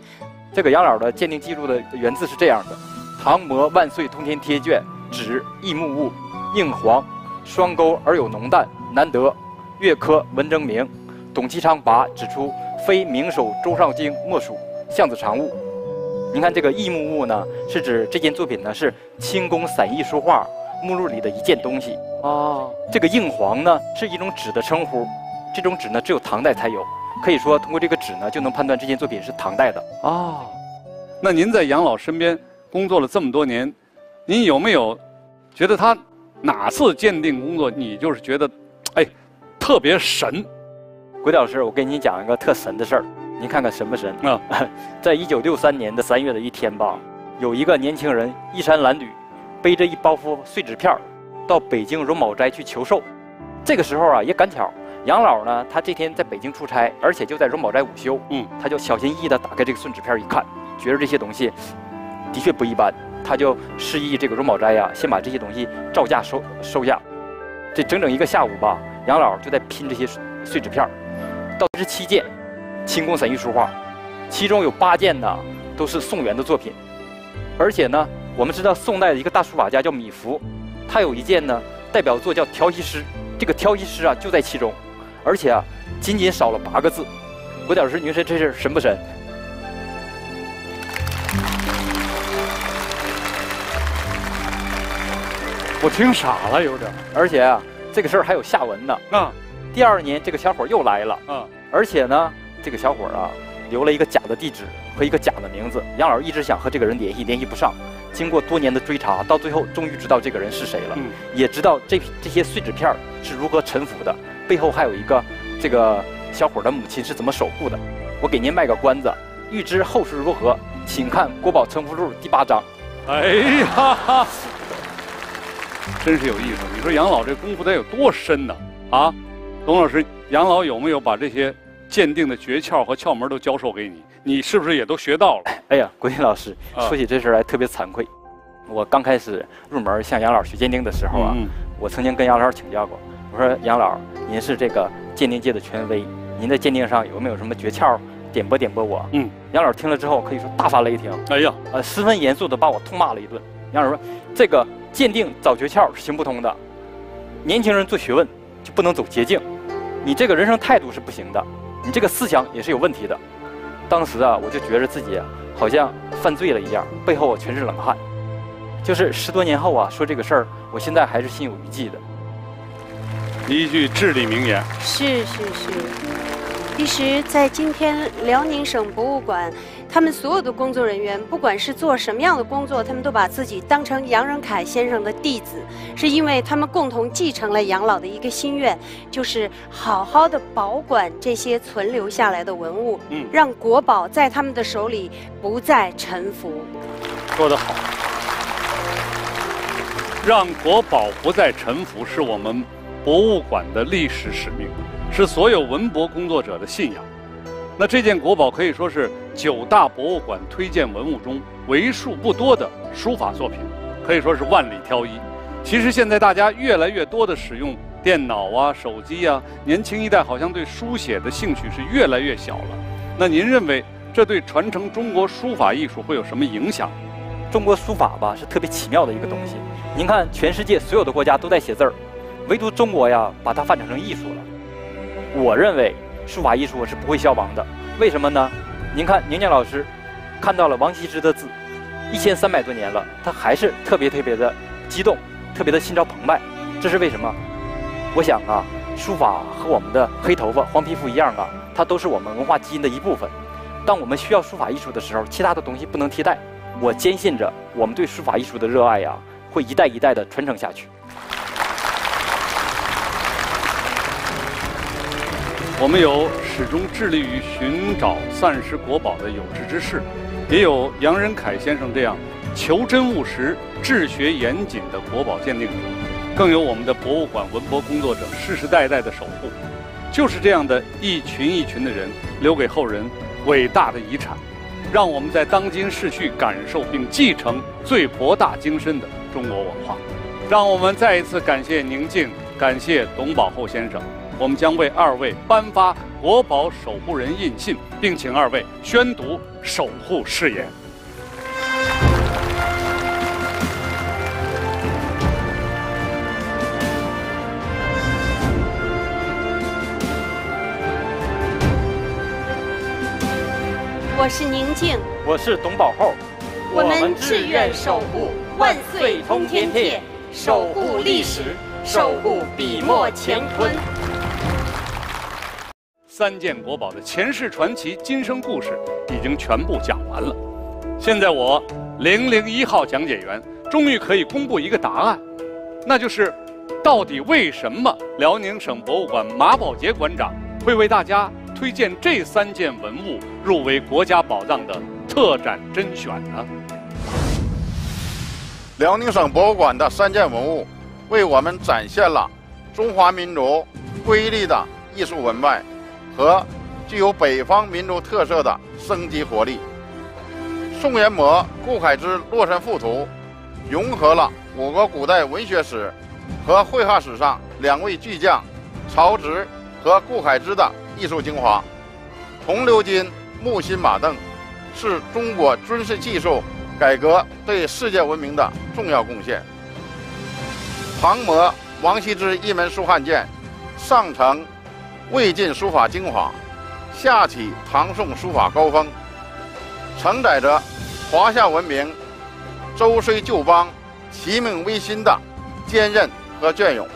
这个杨老的鉴定记录的原字是这样的：唐摹万岁通天帖卷，指异木物，硬黄，双钩而有浓淡，难得。岳科文征明、董其昌拔指出，非明首周少卿莫属，象子常物。您看这个异木物呢，是指这件作品呢是清宫散艺书画目录里的一件东西。这个硬黄呢是一种纸的称呼，这种纸呢只有唐代才有，可以说通过这个纸呢就能判断这件作品是唐代的。那您在杨老身边工作了这么多年，您有没有觉得他哪次鉴定工作你就是觉得特别神？鬼老师，我跟您讲一个特神的事儿，您看看神不神啊？在1963年的3月的一天吧，有一个年轻人衣衫褴褛，背着一包袱碎纸片到北京荣宝斋去求寿。这个时候啊，也赶巧杨老呢，他这天在北京出差，而且就在荣宝斋午休。他就小心翼翼地打开这个顺纸片一看，觉得这些东西的确不一般，他就示意这个荣宝斋呀，先把这些东西照价收下。这整整一个下午吧，杨老就在拼这些碎纸片，到17件清宫散玉书画，其中有8件呢都是宋元的作品，而且呢，我们知道宋代的一个大书法家叫米芾，他有一件呢代表作叫《调息诗》，这个调息诗啊就在其中，而且啊仅仅少了8个字。国典老师，您说这事神不神？我听傻了，有点。而且啊，这个事儿还有下文呢。第2年这个小伙又来了。而且呢，这个小伙啊留了一个假的地址和一个假的名字。杨老一直想和这个人联系不上。经过多年的追查，到最后终于知道这个人是谁了，也知道这些碎纸片是如何沉浮的，背后还有一个这个小伙的母亲是怎么守护的。我给您卖个关子，欲知后事如何，请看《国宝成福录》第8章。哎呀，真是有意思！你说杨老这功夫得有多深呢？啊，董老师，杨老有没有把这些鉴定的诀窍和窍门都教授给你？你是不是也都学到了？哎呀，国典老师，说起这事来特别惭愧。我刚开始入门向杨老学鉴定的时候啊，我曾经跟杨老请教过，我说杨老，您是这个鉴定界的权威，您在鉴定上有没有什么诀窍？点拨我。杨老听了之后可以说大发雷霆。哎呀，十分严肃地把我痛骂了一顿。杨老说，这个鉴定找诀窍是行不通的，年轻人做学问就不能走捷径，你这个人生态度是不行的，你这个思想也是有问题的。当时啊，我就觉得自己好像犯罪了一样，背后全是冷汗。就是10多年后啊，说这个事儿，我现在还是心有余悸的。一句至理名言。是。其实，在今天辽宁省博物馆，他们所有的工作人员，不管是做什么样的工作，他们都把自己当成杨仁凯先生的弟子，是因为他们共同继承了杨老的一个心愿，就是好好的保管这些存留下来的文物，让国宝在他们的手里不再沉浮。说得好，让国宝不再沉浮，是我们博物馆的历史使命。是所有文博工作者的信仰。那这件国宝可以说是9大博物馆推荐文物中为数不多的书法作品，可以说是万里挑一。其实现在大家越来越多的使用电脑啊、手机啊，年轻一代好像对书写的兴趣是越来越小了。那您认为这对传承中国书法艺术会有什么影响？中国书法吧是特别奇妙的一个东西。您看，全世界所有的国家都在写字儿，唯独中国呀把它发展成艺术了。我认为书法艺术是不会消亡的，为什么呢？您看宁静老师看到了王羲之的字，1300多年了，他还是特别的激动，特别的心潮澎湃，这是为什么？我想啊，书法和我们的黑头发、黄皮肤一样啊，它都是我们文化基因的一部分。当我们需要书法艺术的时候，其他的东西不能替代。我坚信着，我们对书法艺术的热爱呀，会一代一代的传承下去。我们有始终致力于寻找散失国宝的有志之士，也有杨仁凯先生这样求真务实、治学严谨的国宝鉴定者，更有我们的博物馆文博工作者世世代代的守护。就是这样的一群一群的人，留给后人伟大的遗产，让我们在当今逝去感受并继承最博大精深的中国文化。让我们再一次感谢宁静，感谢董宝厚先生。我们将为2位颁发国宝守护人印信，并请2位宣读守护誓言。我是宁静，我是董宝厚，我们志愿守护万岁通天帖，守护历史，守护笔墨乾坤。3件国宝的前世传奇、今生故事已经全部讲完了。现在我001号讲解员终于可以公布一个答案，那就是到底为什么辽宁省博物馆马宝杰馆长会为大家推荐这3件文物入围国家宝藏的特展甄选呢？辽宁省博物馆的3件文物为我们展现了中华民族瑰丽的艺术文脉和具有北方民族特色的生机活力。宋元模顾恺之《洛神赋图》融合了我国古代文学史和绘画史上两位巨匠曹植和顾恺之的艺术精华。铜鎏金、木心马镫是中国军事技术改革对世界文明的重要贡献。唐摹王羲之一门书汉鉴，上承魏晋书法精华，下启唐宋书法高峰，承载着华夏文明周虽旧邦、齐命维新的坚韧和隽永。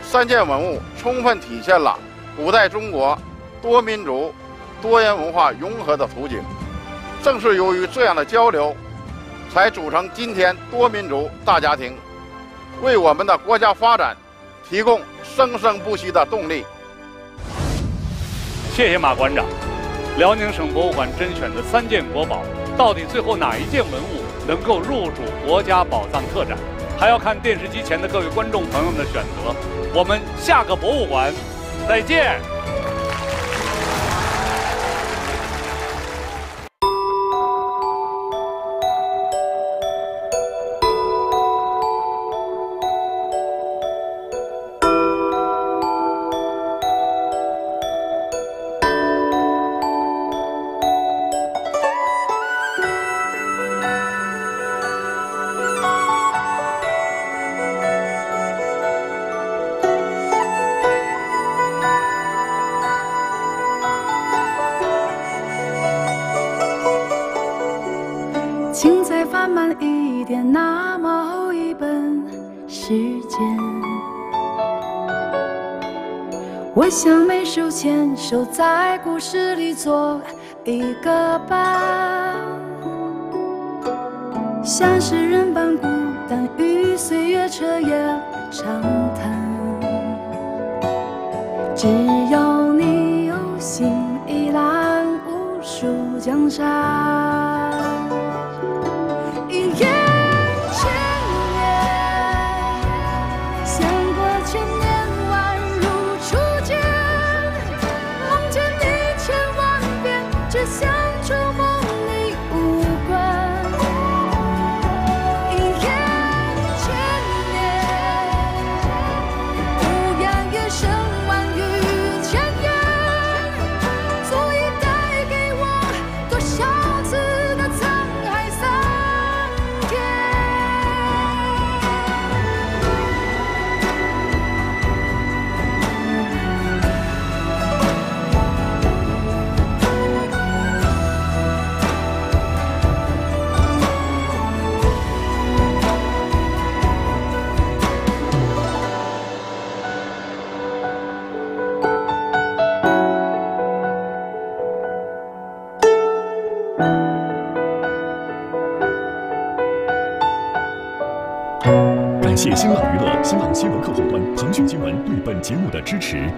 三件文物充分体现了古代中国多民族、多元文化融合的图景。正是由于这样的交流，才组成今天多民族大家庭，为我们的国家发展提供生生不息的动力。谢谢马馆长。辽宁省博物馆甄选的3件国宝，到底最后哪一件文物能够入主国家宝藏特展，还要看电视机前的各位观众朋友们的选择。我们下个博物馆再见。请再放慢一点，那么厚一本时间。我想每手牵手在故事里做一个伴，像诗人般孤单，与岁月彻夜长谈。只有你有心，一览无数江山。一眼千年，相隔千年，宛如初见。梦见你千万遍，只想触摸你无关。一眼千年，无言也胜万语千言，足以带给我多少次的沧海桑田。感谢新浪娱乐、新浪新闻客户端、腾讯新闻对本节目的支持。